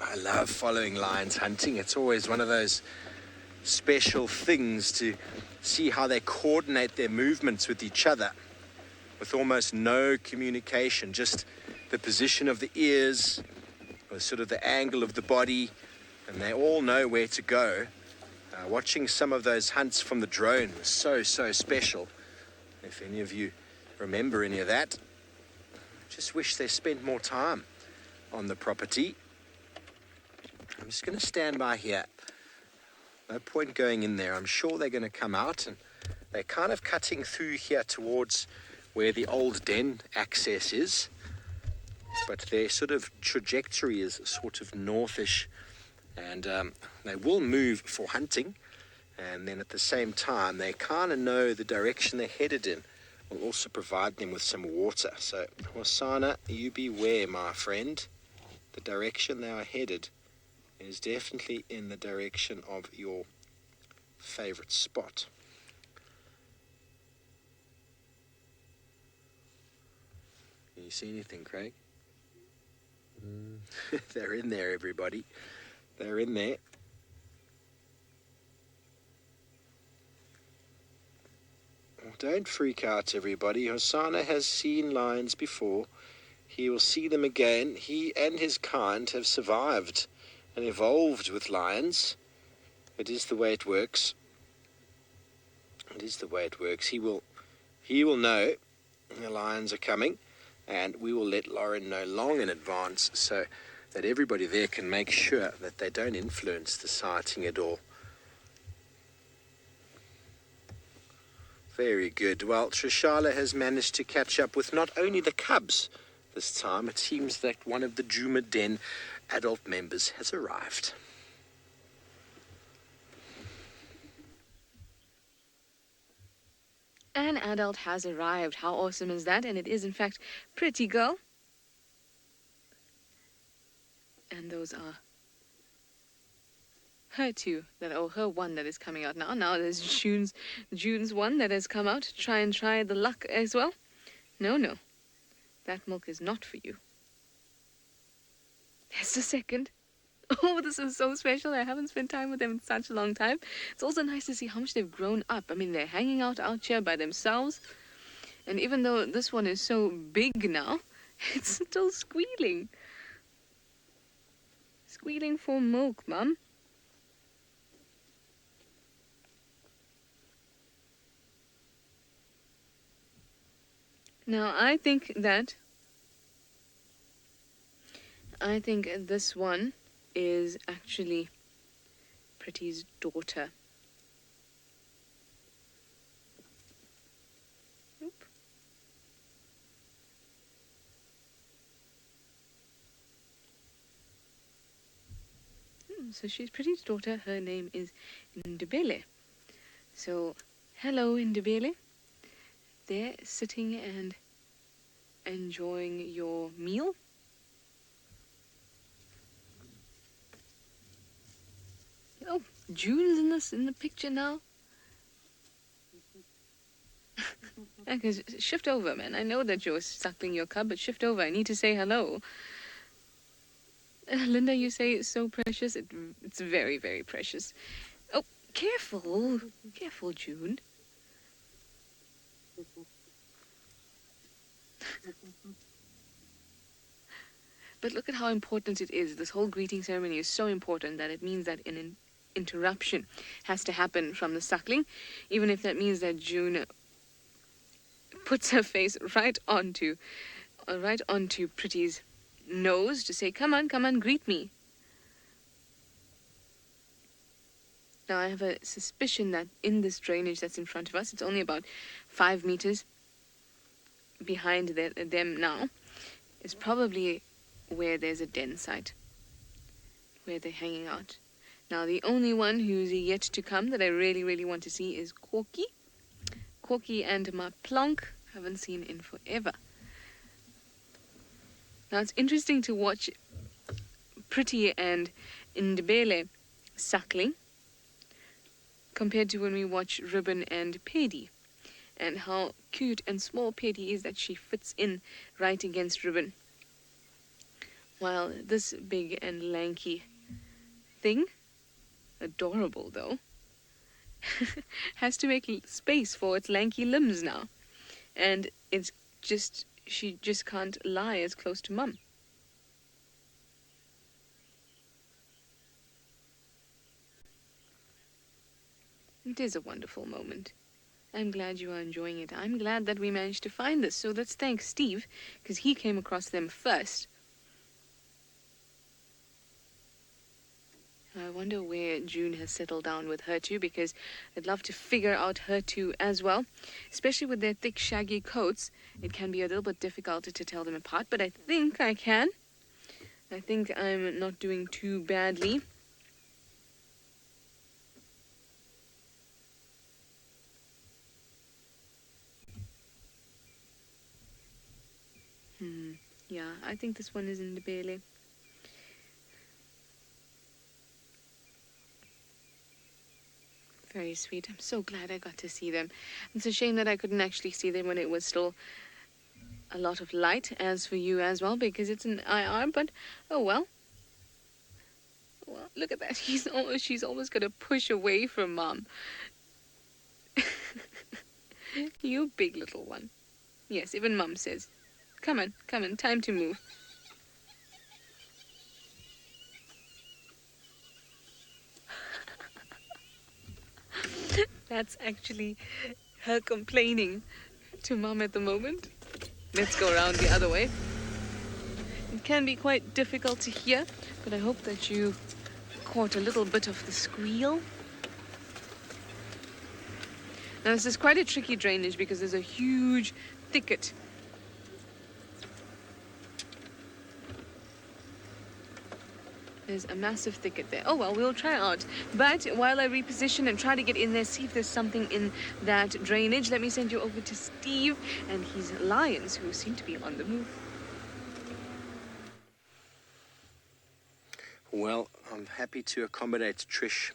I love following lions hunting. It's always one of those special things to see how they coordinate their movements with each other with almost no communication, just the position of the ears, or sort of the angle of the body, and they all know where to go. Watching some of those hunts from the drone was so special. If any of you remember any of that, just wish they spent more time on the property. I'm just going to stand by here. No point going in there. I'm sure they're going to come out, and they're kind of cutting through here towards where the old den access is. But their sort of trajectory is sort of northish, and they will move for hunting. And then at the same time, they kind of know the direction they're headed in. Will also provide them with some water. So, Hosanna, you beware, my friend. The direction they are headed is definitely in the direction of your favorite spot. Can you see anything, Craig? They're in there, everybody. They're in there. Don't freak out, everybody. Hosanna has seen lions before. He will see them again. He and his kind have survived and evolved with lions. It is the way it works. It is the way it works. He will know the lions are coming, and we will let Lauren know long in advance so that everybody there can make sure that they don't influence the sighting at all. Very good. Well, Trishala has managed to catch up with not only the cubs this time. It seems that one of the Hyena Den adult members has arrived. An adult has arrived. How awesome is that? And it is, in fact, Pretty Girl. And those are her two, her one that is coming out now. Now there's June's one that has come out. Try the luck as well. No. That milk is not for you. There's the second. Oh, this is so special. I haven't spent time with them in such a long time. It's also nice to see how much they've grown up. I mean, they're hanging out here by themselves. And even though this one is so big now, it's still squealing. Squealing for milk, Mum. Now, I think this one is actually Pretty's daughter. Oop. So she's Pretty's daughter. Her name is Ndebele. So, hello, Ndebele. There, sitting and enjoying your meal. Oh, June's in the picture now. Okay, shift over, man. I know that you're suckling your cub, but shift over. I need to say hello. Linda, you say it's so precious. It's very, very precious. Oh, careful. Careful, June. But look at how important it is. This whole greeting ceremony is so important that it means that an interruption has to happen from the suckling, even if that means that June puts her face right onto Pretty's nose to say, come on, greet me. Now, I have a suspicion that in this drainage that's in front of us, it's only about 5 meters behind them now, is probably where there's a den site, where they're hanging out. Now, the only one who's yet to come that I really, really want to see is Corky. Corky and my plonk haven't seen in forever. Now, it's interesting to watch Pretty and Ndebele suckling compared to when we watch Ribbon and Paddy, and how cute and small Paddy is that she fits in right against Ribbon. While this big and lanky thing, adorable though, has to make space for its lanky limbs now. And she just can't lie as close to Mum. It is a wonderful moment. I'm glad you are enjoying it. I'm glad that we managed to find this. So let's thank Steve, because he came across them first. I wonder where June has settled down with her two, because I'd love to figure out her two as well. Especially with their thick, shaggy coats, it can be a little bit difficult to tell them apart, but I think I can. I think I'm not doing too badly. Yeah, I think this one is in the Bailey. Very sweet. I'm so glad I got to see them. It's a shame that I couldn't actually see them when it was still a lot of light, as for you as well, because it's an IR, but oh well. Well, look at that. She's almost going to push away from Mom. You big little one. Yes, even Mum says, come on, time to move. That's actually her complaining to Mum at the moment. Let's go around the other way. It can be quite difficult to hear, but I hope that you caught a little bit of the squeal. Now, this is quite a tricky drainage because there's a huge thicket. There's a massive thicket there. Oh, well, we'll try out. But while I reposition and try to get in there, see if there's something in that drainage, let me send you over to Steve and his lions, who seem to be on the move. Well, I'm happy to accommodate Trish.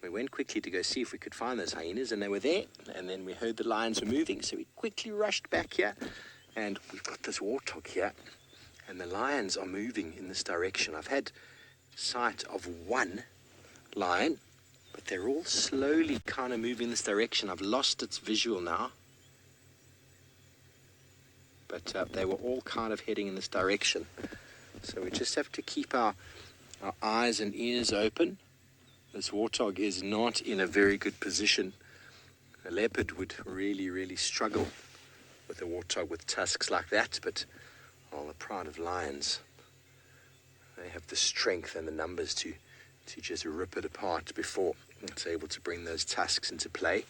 We went quickly to go see if we could find those hyenas, and they were there. And then we heard the lions were moving, so we quickly rushed back here. And we've got this warthog here, and the lions are moving in this direction. I've had sight of one lion, but they're all slowly kind of moving in this direction. I've lost its visual now. But they were all kind of heading in this direction. So we just have to keep our eyes and ears open. This warthog is not in a very good position. A leopard would really, really struggle with a warthog with tusks like that, but all the pride of lions, they have the strength and the numbers to just rip it apart before it's able to bring those tusks into play.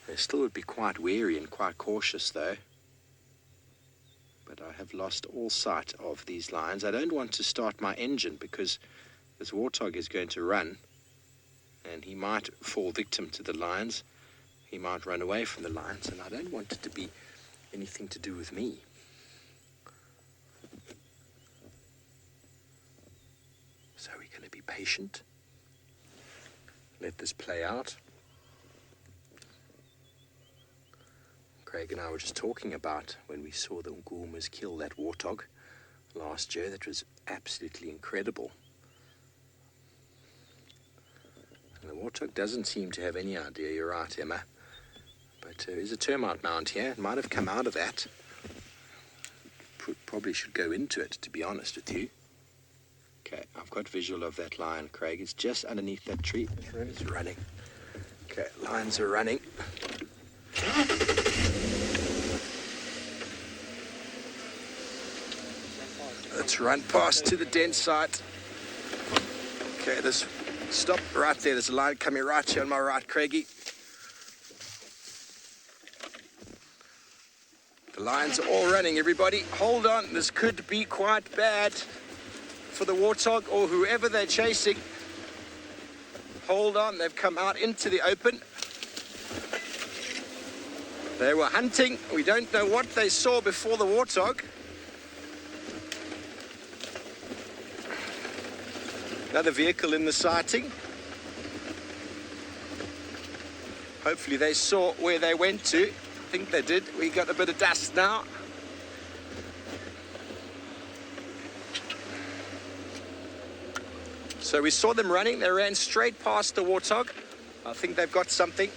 They still would be quite wary and quite cautious though. But I have lost all sight of these lions. I don't want to start my engine because this warthog is going to run, and he might fall victim to the lions. He might run away from the lions, and I don't want it to be anything to do with me. So we're going to be patient. Let this play out. Craig and I were just talking about when we saw the Ngumas kill that warthog last year. That was absolutely incredible. And the warthog doesn't seem to have any idea. You're right, Emma. But there's a termite mound here. It might have come out of that. Probably should go into it, to be honest with you. Okay, I've got visual of that lion, Craig. It's just underneath that tree. It's running. Okay, lions are running. Let's run past to the den site. Okay, this stop right there. There's a lion coming right here on my right, Craigie. The lions are all running, everybody. Hold on, this could be quite bad for the warthog or whoever they're chasing. Hold on, they've come out into the open. They were hunting. We don't know what they saw before the warthog. Another vehicle in the sighting. Hopefully they saw where they went to. I think they did. We got a bit of dust now. So we saw them running. They ran straight past the warthog. I think they've got something.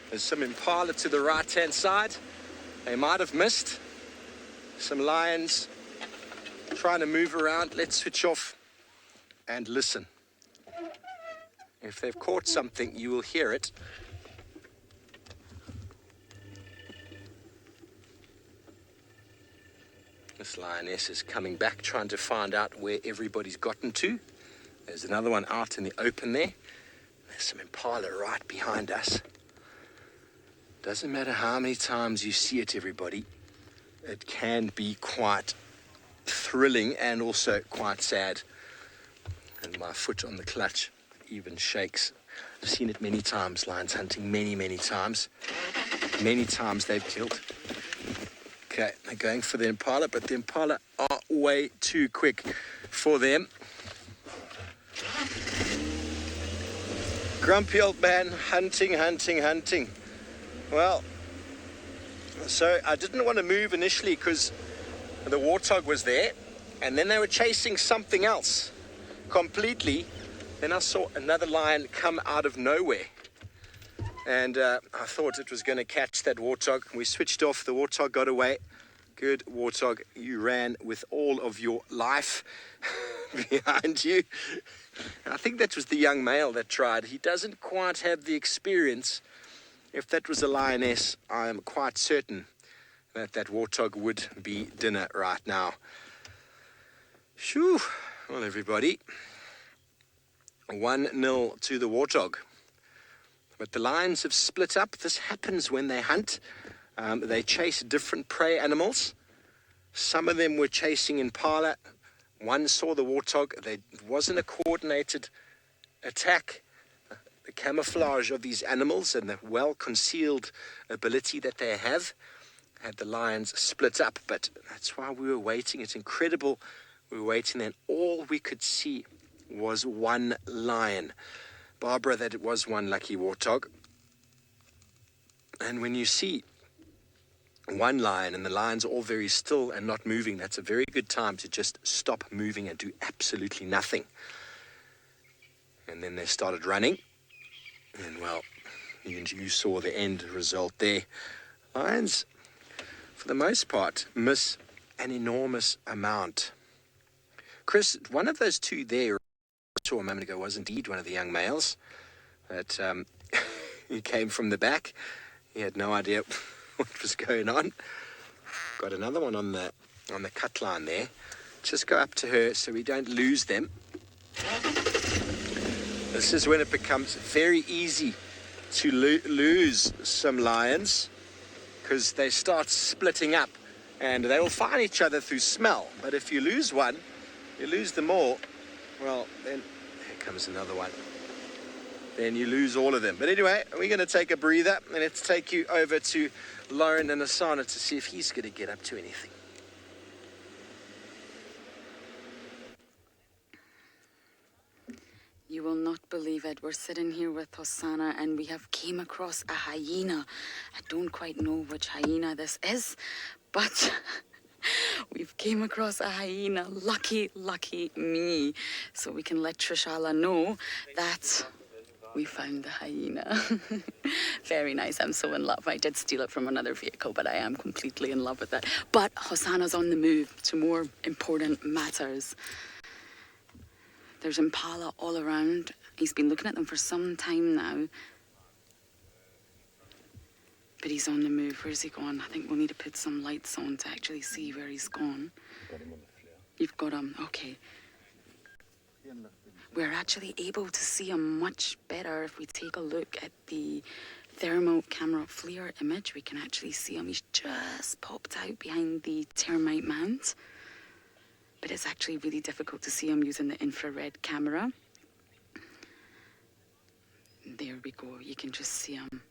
There's some impala to the right-hand side. They might have missed. Some lions trying to move around. Let's switch off and listen. If they've caught something, you will hear it. This lioness is coming back, trying to find out where everybody's gotten to. There's another one out in the open there. There's some impala right behind us. Doesn't matter how many times you see it, everybody. It can be quite thrilling and also quite sad. And my foot on the clutch even shakes. I've seen it many times, lions hunting, many, many times. Many times they've killed. Okay, they're going for the impala, but the impala are way too quick for them. Grumpy old man, hunting. Well, so I didn't want to move initially because the warthog was there, and then they were chasing something else completely. Then I saw another lion come out of nowhere, and I thought it was going to catch that warthog. We switched off. The warthog got away. Good warthog. You ran with all of your life behind you. And I think that was the young male that tried. He doesn't quite have the experience. If that was a lioness, I am quite certain that that warthog would be dinner right now. Phew. Well, everybody, 1-0 to the warthog. But the lions have split up. This happens when they hunt. They chase different prey animals. Some of them were chasing impala. One saw the warthog. There wasn't a coordinated attack. The camouflage of these animals and the well-concealed ability that they have had the lions split up. But that's why we were waiting. It's incredible. We were waiting, and all we could see was one lion. Barbara, that it was one lucky warthog. And when you see one lion and the lions are all very still and not moving, that's a very good time to just stop moving and do absolutely nothing. And then they started running. And well, you saw the end result there. Lions, for the most part, miss an enormous amount. Chris, one of those two there I saw a moment ago was indeed one of the young males. That he came from the back. He had no idea what was going on. Got another one on the cut line there. Just go up to her so we don't lose them. This is when it becomes very easy to lose some lions, because they start splitting up and they will find each other through smell. But if you lose one, you lose them all. Well, then here comes another one. Then you lose all of them. But anyway, we're going to take a breather and let's take you over to Lauren and Asana to see if he's going to get up to anything. You will not believe it. We're sitting here with Hosanna and we have came across a hyena. I don't quite know which hyena this is, but we've came across a hyena. Lucky me. So we can let Trishala know that we found the hyena. Very nice. I'm so in love. I did steal it from another vehicle, but I am completely in love with it. But Hosanna's on the move to more important matters. There's impala all around. He's been looking at them for some time now. But he's on the move. Where's he gone? I think we'll need to put some lights on to actually see where he's gone. You've got him. Okay. We're actually able to see him much better if we take a look at the thermal camera FLIR image. We can actually see him. He's just popped out behind the termite mound. But it's actually really difficult to see him using the infrared camera. There we go. You can just see him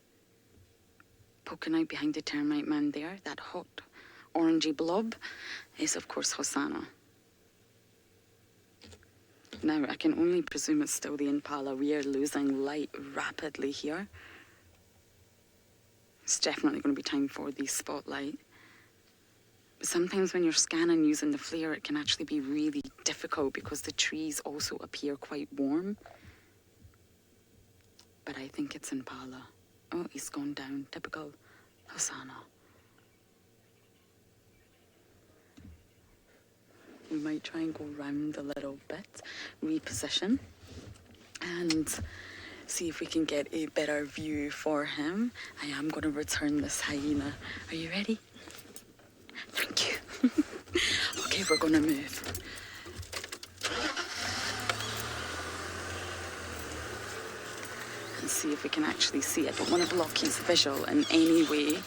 poking out behind the termite mound there. That hot orangey blob is, of course, Hosanna. Now, I can only presume it's still the impala. We are losing light rapidly here. It's definitely going to be time for the spotlight. But sometimes when you're scanning using the FLIR, it can actually be really difficult because the trees also appear quite warm. But I think it's impala. Oh, he's gone down. Typical Hosanna. We might try and go round a little bit, reposition, and see if we can get a better view for him. I am going to return this hyena. Are you ready? Thank you. Okay, we're going to move. And see if we can actually see. I don't want to block his visual in any way.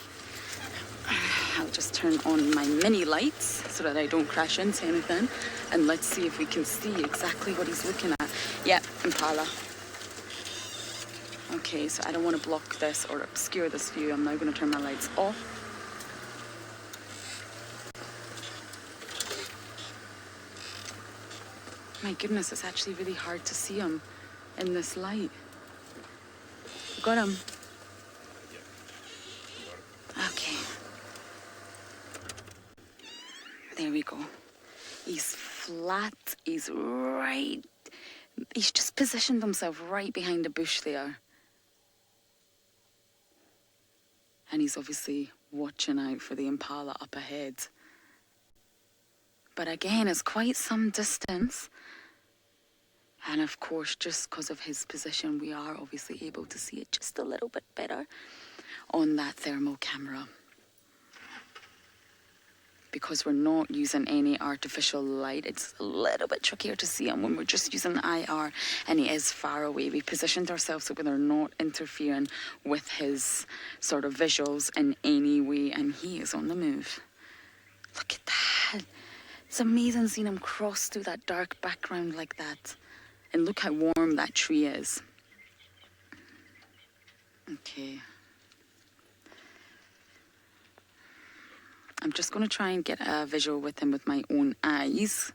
I'll just turn on my mini lights so that I don't crash into anything. And let's see if we can see exactly what he's looking at. Yeah, impala. Okay, so I don't want to block this or obscure this view. I'm now going to turn my lights off. My goodness, it's actually really hard to see him in this light. Got him. Okay. There we go. He's flat. He's just positioned himself right behind the bush there. And he's obviously watching out for the impala up ahead. But again, it's quite some distance. And of course, just because of his position, we are obviously able to see it just a little bit better on that thermal camera. Because we're not using any artificial light, it's a little bit trickier to see him when we're just using the IR and he is far away. We positioned ourselves so we're not interfering with his sort of visuals in any way, and he is on the move. Look at that. It's amazing seeing him cross through that dark background like that. And look how warm that tree is. Okay. I'm just going to try and get a visual with him with my own eyes,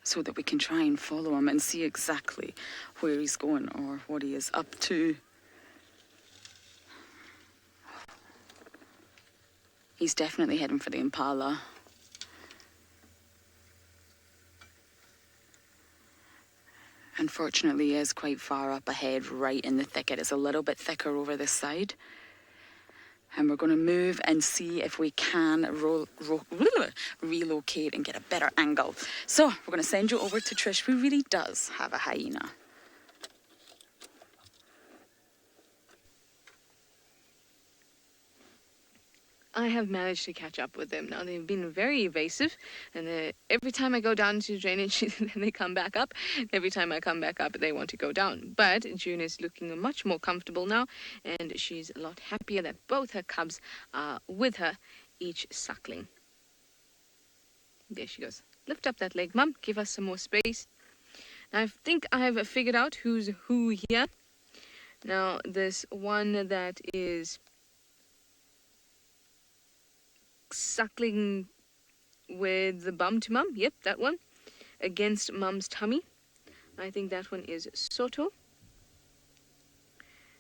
so that we can try and follow him and see exactly where he's going or what he is up to. He's definitely heading for the impala. Unfortunately, he is quite far up ahead, right in the thicket. It's a little bit thicker over this side. And we're going to move and see if we can relocate and get a better angle. So we're going to send you over to Trish, who really does have a hyena. I have managed to catch up with them. Now, they've been very evasive, and every time I go down to drainage, then they come back up. Every time I come back up, they want to go down. But June is looking much more comfortable now, and she's a lot happier that both her cubs are with her, each suckling. There she goes. Lift up that leg, Mum. Give us some more space. Now, I think I've figured out who's who here. Now, this one that is suckling with the bum to Mum. Yep, that one. Against Mum's tummy. I think that one is Soto.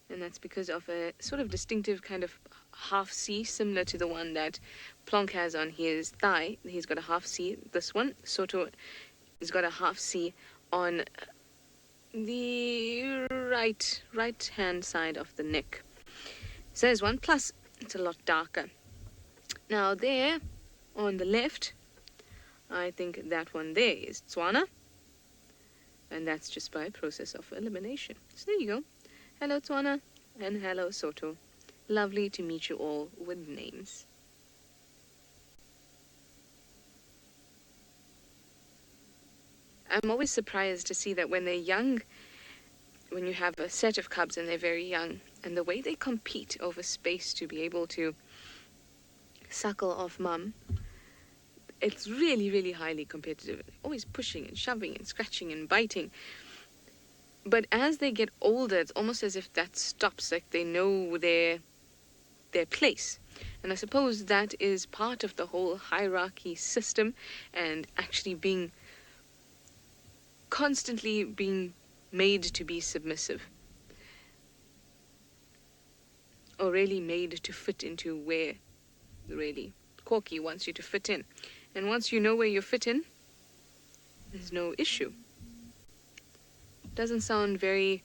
And that's because of a sort of distinctive kind of half C, similar to the one that Plonk has on his thigh. He's got a half C. This one, Soto, has got a half C on the right hand side of the neck. So there's one, plus it's a lot darker. Now there, on the left, I think that one there is Tswana. And that's just by a process of elimination. So there you go. Hello Tswana, and hello Soto. Lovely to meet you all with names. I'm always surprised to see that when they're young, when you have a set of cubs and they're very young, and the way they compete over space to be able to suckle off Mum, it's really, really highly competitive. Always pushing and shoving and scratching and biting. But as they get older, it's almost as if that stops, like they know their place. And I suppose that is part of the whole hierarchy system, and actually constantly being made to be submissive. Or really made to fit into where really Corky wants you to fit in. And once you know where you fit in, there's no issue. Doesn't sound very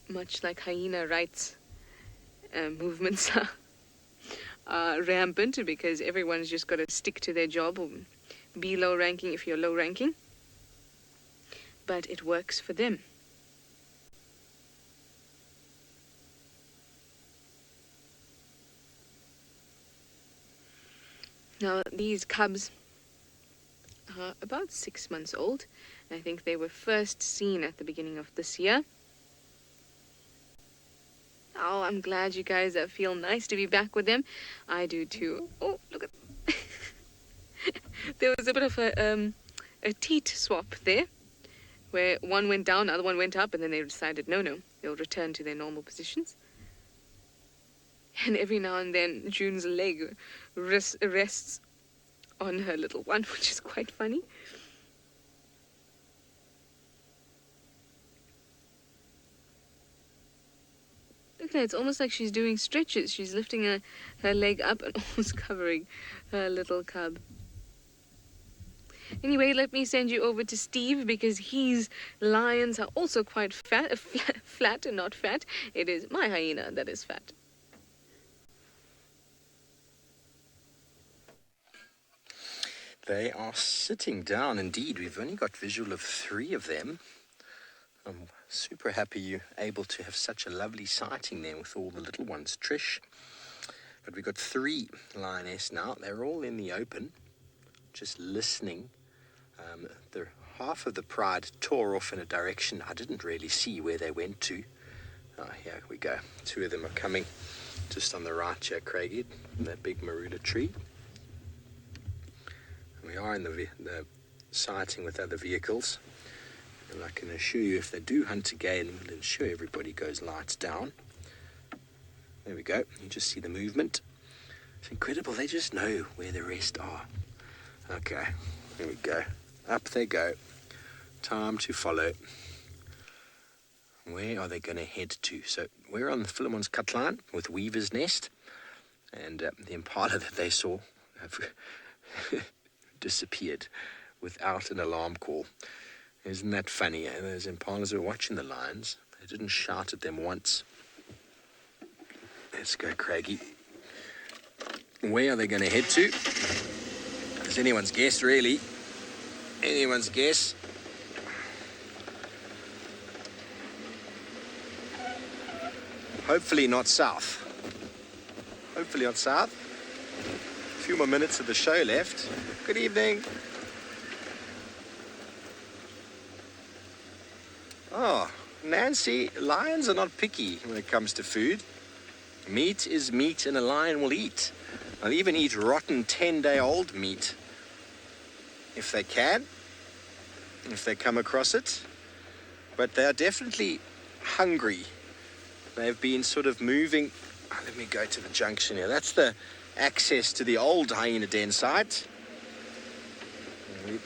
much like hyena rights movements are rampant, because everyone's just got to stick to their job or be low ranking if you're low ranking. But it works for them. Now, these cubs are about 6 months old. I think they were first seen at the beginning of this year. Oh, I'm glad you guys feel nice to be back with them. I do too. Oh, look at... There was a bit of a teat swap there, where one went down, the other one went up, and then they decided, no, they'll return to their normal positions. And every now and then, June's leg rests on her little one, which is quite funny. Look at that, it's almost like she's doing stretches. She's lifting her leg up and almost covering her little cub. Anyway, let me send you over to Steve, because his lions are also quite flat and not fat. It is my hyena that is fat. They are sitting down indeed. We've only got visual of 3 of them. I'm super happy you're able to have such a lovely sighting there with all the little ones, Trish. But we've got 3 lioness now. They're all in the open, just listening. The half of the pride tore off in a direction I didn't really see where they went to. Here we go. 2 of them are coming just on the right here, Craigie, in that big marula tree. We are in the sighting with other vehicles. And I can assure you, if they do hunt again, we'll ensure everybody goes lights down. There we go. You just see the movement. It's incredible. They just know where the rest are. Okay, there we go. Up they go. Time to follow. Where are they going to head to? So we're on the Philemon's cut line with Weaver's Nest, and the impala that they saw have disappeared without an alarm call. Isn't that funny? Eh? Those impalas were watching the lions. They didn't shout at them once. Let's go, Craigie. Where are they going to head to? It's anyone's guess, really. Anyone's guess. Hopefully not south. Hopefully not south. A few more minutes of the show left. Good evening. Oh, Nancy, lions are not picky when it comes to food. Meat is meat and a lion will eat. They'll even eat rotten 10-day-old meat if they can, if they come across it. But they are definitely hungry. They've been sort of moving. Let me go to the junction here. That's the access to the old Hyena Den site. We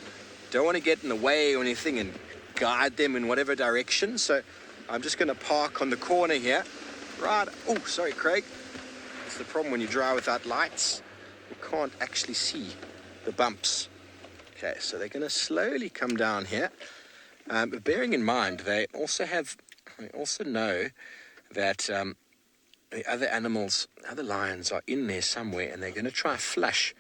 don't want to get in the way or anything and guide them in whatever direction. So I'm just going to park on the corner here. Right. Oh, sorry, Craig. That's the problem when you drive without lights. You can't actually see the bumps. Okay, so they're going to slowly come down here. But bearing in mind, they also know that the other animals, other lions are in there somewhere, and they're going to try and flush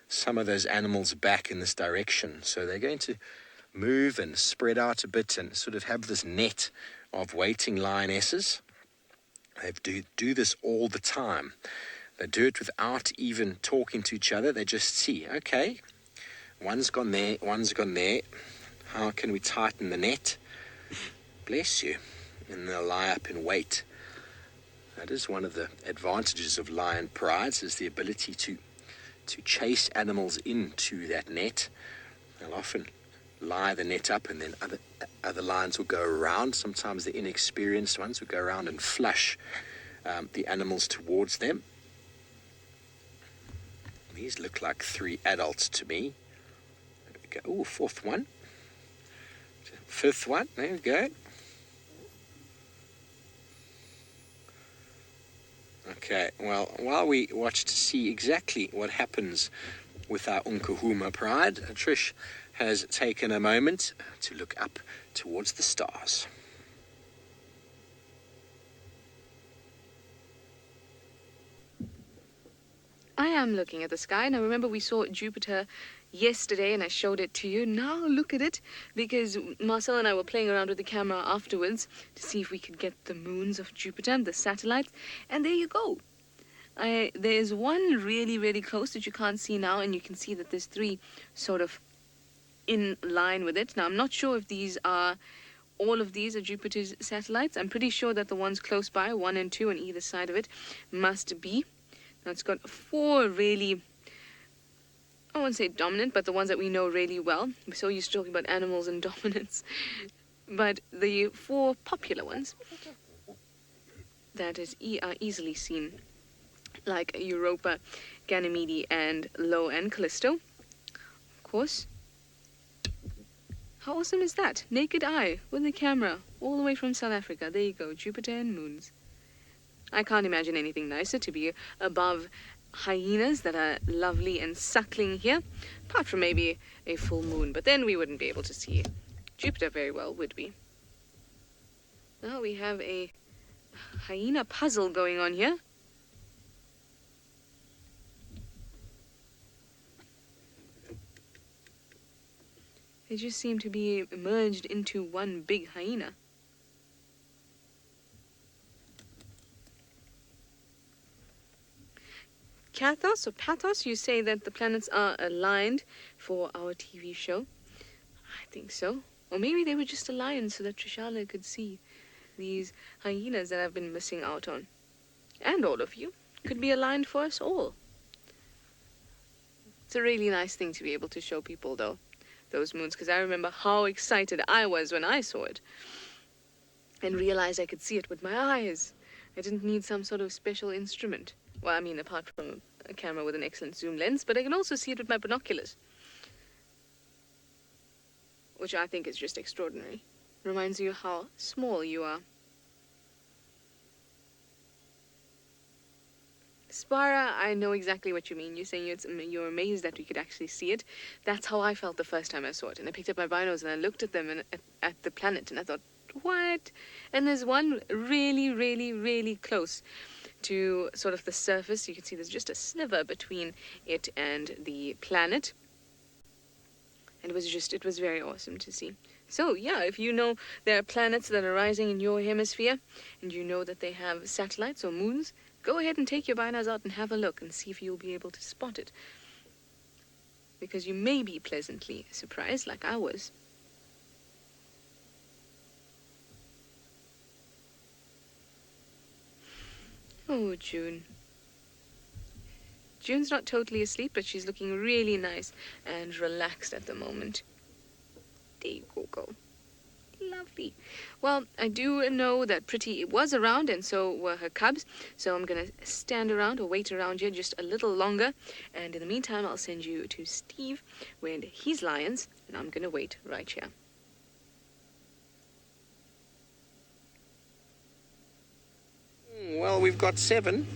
some of those animals back in this direction. So they're going to move and spread out a bit and sort of have this net of waiting lionesses. They do this all the time. They do it without even talking to each other. They just see, okay, one's gone there, one's gone there. How can we tighten the net? Bless you. And they'll lie up and wait. That is one of the advantages of lion prides, is the ability to chase animals into that net. They'll often lie the net up, and then other lions will go around. Sometimes the inexperienced ones will go around and flush the animals towards them. These look like 3 adults to me. There we go. Oh, 4th one. 5th one. There we go. Okay, well, while we watch to see exactly what happens with our Unkahuma pride, Trish has taken a moment to look up towards the stars. I am looking at the sky. Now, remember we saw Jupiter yesterday and I showed it to you. Now look at it, because Marcel and I were playing around with the camera afterwards to see if we could get the moons of Jupiter, the satellites, and there you go. There's one really, really close that you can't see now, and you can see that there's 3 sort of in line with it. Now, I'm not sure if all of these are Jupiter's satellites. I'm pretty sure that the ones close by, 1 and 2 on either side of it, must be. Now, it's got 4 really, I won't say dominant, but the ones that we know really well. We're so used to talking about animals and dominance. But the 4 popular ones that are easily seen, like Europa, Ganymede, and Io and Callisto, of course. How awesome is that? Naked eye with the camera all the way from South Africa. There you go, Jupiter and moons. I can't imagine anything nicer to be above hyenas that are lovely and suckling here, apart from maybe a full moon, but then we wouldn't be able to see Jupiter very well, would we? Now we have a hyena puzzle going on here. They just seem to be merged into one big hyena. Kathos or Pathos, you say that the planets are aligned for our TV show. I think so. Or maybe they were just aligned so that Trishala could see these hyenas that I've been missing out on. And all of you could be aligned for us all. It's a really nice thing to be able to show people, though, those moons, because I remember how excited I was when I saw it and realized I could see it with my eyes. I didn't need some sort of special instrument. Well, I mean, apart from a camera with an excellent zoom lens, but I can also see it with my binoculars, which I think is just extraordinary. Reminds you how small you are. Spara, I know exactly what you mean. You're saying you're amazed that we could actually see it. That's how I felt the first time I saw it. And I picked up my binos and I looked at them and at the planet and I thought, what? And there's one really, really, really close to sort of the surface. You can see there's just a sliver between it and the planet. And it was very awesome to see. So yeah, if you know there are planets that are rising in your hemisphere and you know that they have satellites or moons, go ahead and take your binos out and have a look and see if you'll be able to spot it. Because you may be pleasantly surprised, like I was. Oh, June. June's not totally asleep, but she's looking really nice and relaxed at the moment. There you go. Lovely. Well, I do know that Pretty was around, and so were her cubs. So I'm going to stand around or wait around here just a little longer. And in the meantime, I'll send you to Steve with his lions, and I'm going to wait right here. Well, we've got 7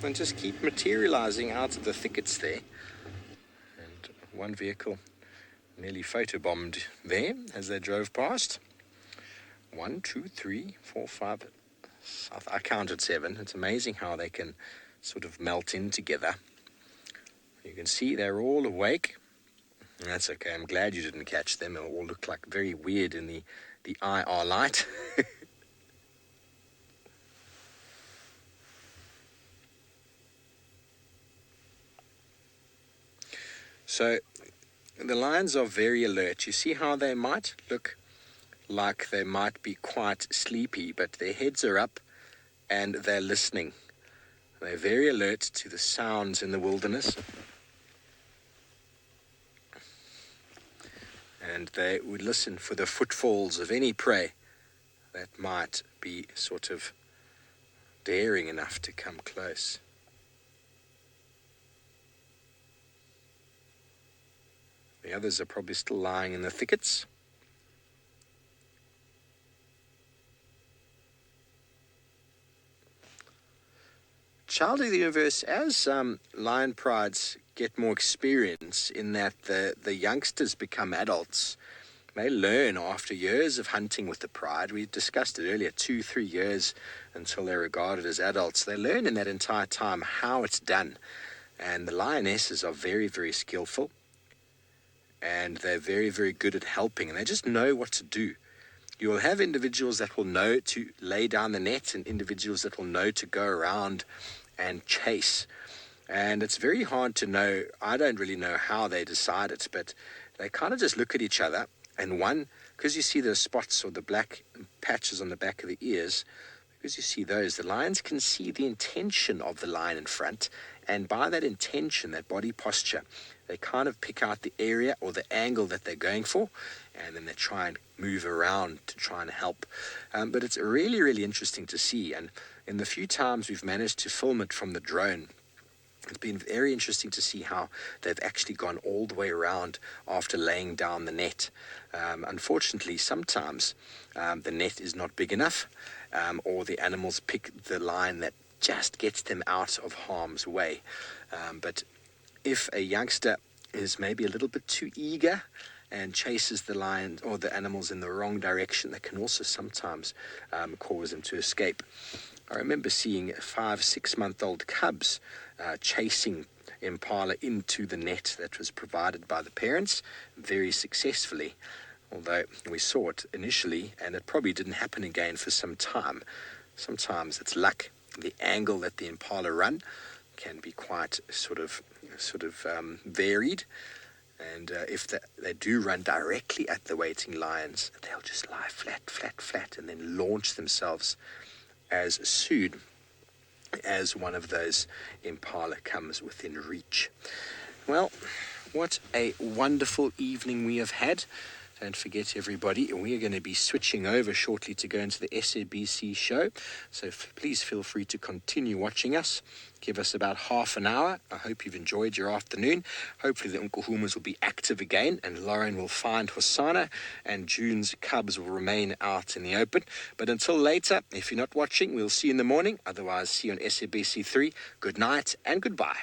and just keep materializing out of the thickets there. And one vehicle nearly photobombed there as they drove past. 1, 2, 3, 4, 5. I counted 7. It's amazing how they can sort of melt in together. You can see they're all awake. That's okay. I'm glad you didn't catch them. They all look like very weird in the IR light. So the lions are very alert. You see how they might look like they might be quite sleepy, but their heads are up and they're listening. They're very alert to the sounds in the wilderness. And they would listen for the footfalls of any prey that might be sort of daring enough to come close. The others are probably still lying in the thickets. Child of the universe, as lion prides get more experience in that the youngsters become adults, they learn after years of hunting with the pride. We discussed it earlier, 2-3 years until they're regarded as adults. They learn in that entire time how it's done. And the lionesses are very, very skillful. And they're very, very good at helping. And they just know what to do. You will have individuals that will know to lay down the net and individuals that will know to go around and chase. And it's very hard to know. I don't really know how they decide it, but they kind of just look at each other. And one, because you see the spots or the black patches on the back of the ears, because you see those, the lions can see the intention of the lion in front. And by that intention, that body posture, they kind of pick out the area or the angle that they're going for, and then they try and move around to try and help. But it's really, really interesting to see. And in the few times we've managed to film it from the drone, it's been very interesting to see how they've actually gone all the way around after laying down the net. Unfortunately, sometimes the net is not big enough, or the animals pick the line that just gets them out of harm's way. But if a youngster is maybe a little bit too eager and chases the lion or the animals in the wrong direction, that can also sometimes cause them to escape. I remember seeing 5-6-month-old cubs chasing impala into the net that was provided by the parents very successfully, although we saw it initially and it probably didn't happen again for some time. Sometimes it's luck. The angle that the impala run can be quite sort of varied, and if they do run directly at the waiting lions, they'll just lie flat, and then launch themselves as soon as one of those impala comes within reach. Well, What a wonderful evening we have had. Don't forget, everybody, we are going to be switching over shortly to go into the SABC show. So please feel free to continue watching us. Give us about half an hour. I hope you've enjoyed your afternoon. Hopefully the Nkuhumas will be active again and Lauren will find Hosanna and June's Cubs will remain out in the open. But until later, if you're not watching, we'll see you in the morning. Otherwise, see you on SABC 3. Good night and goodbye.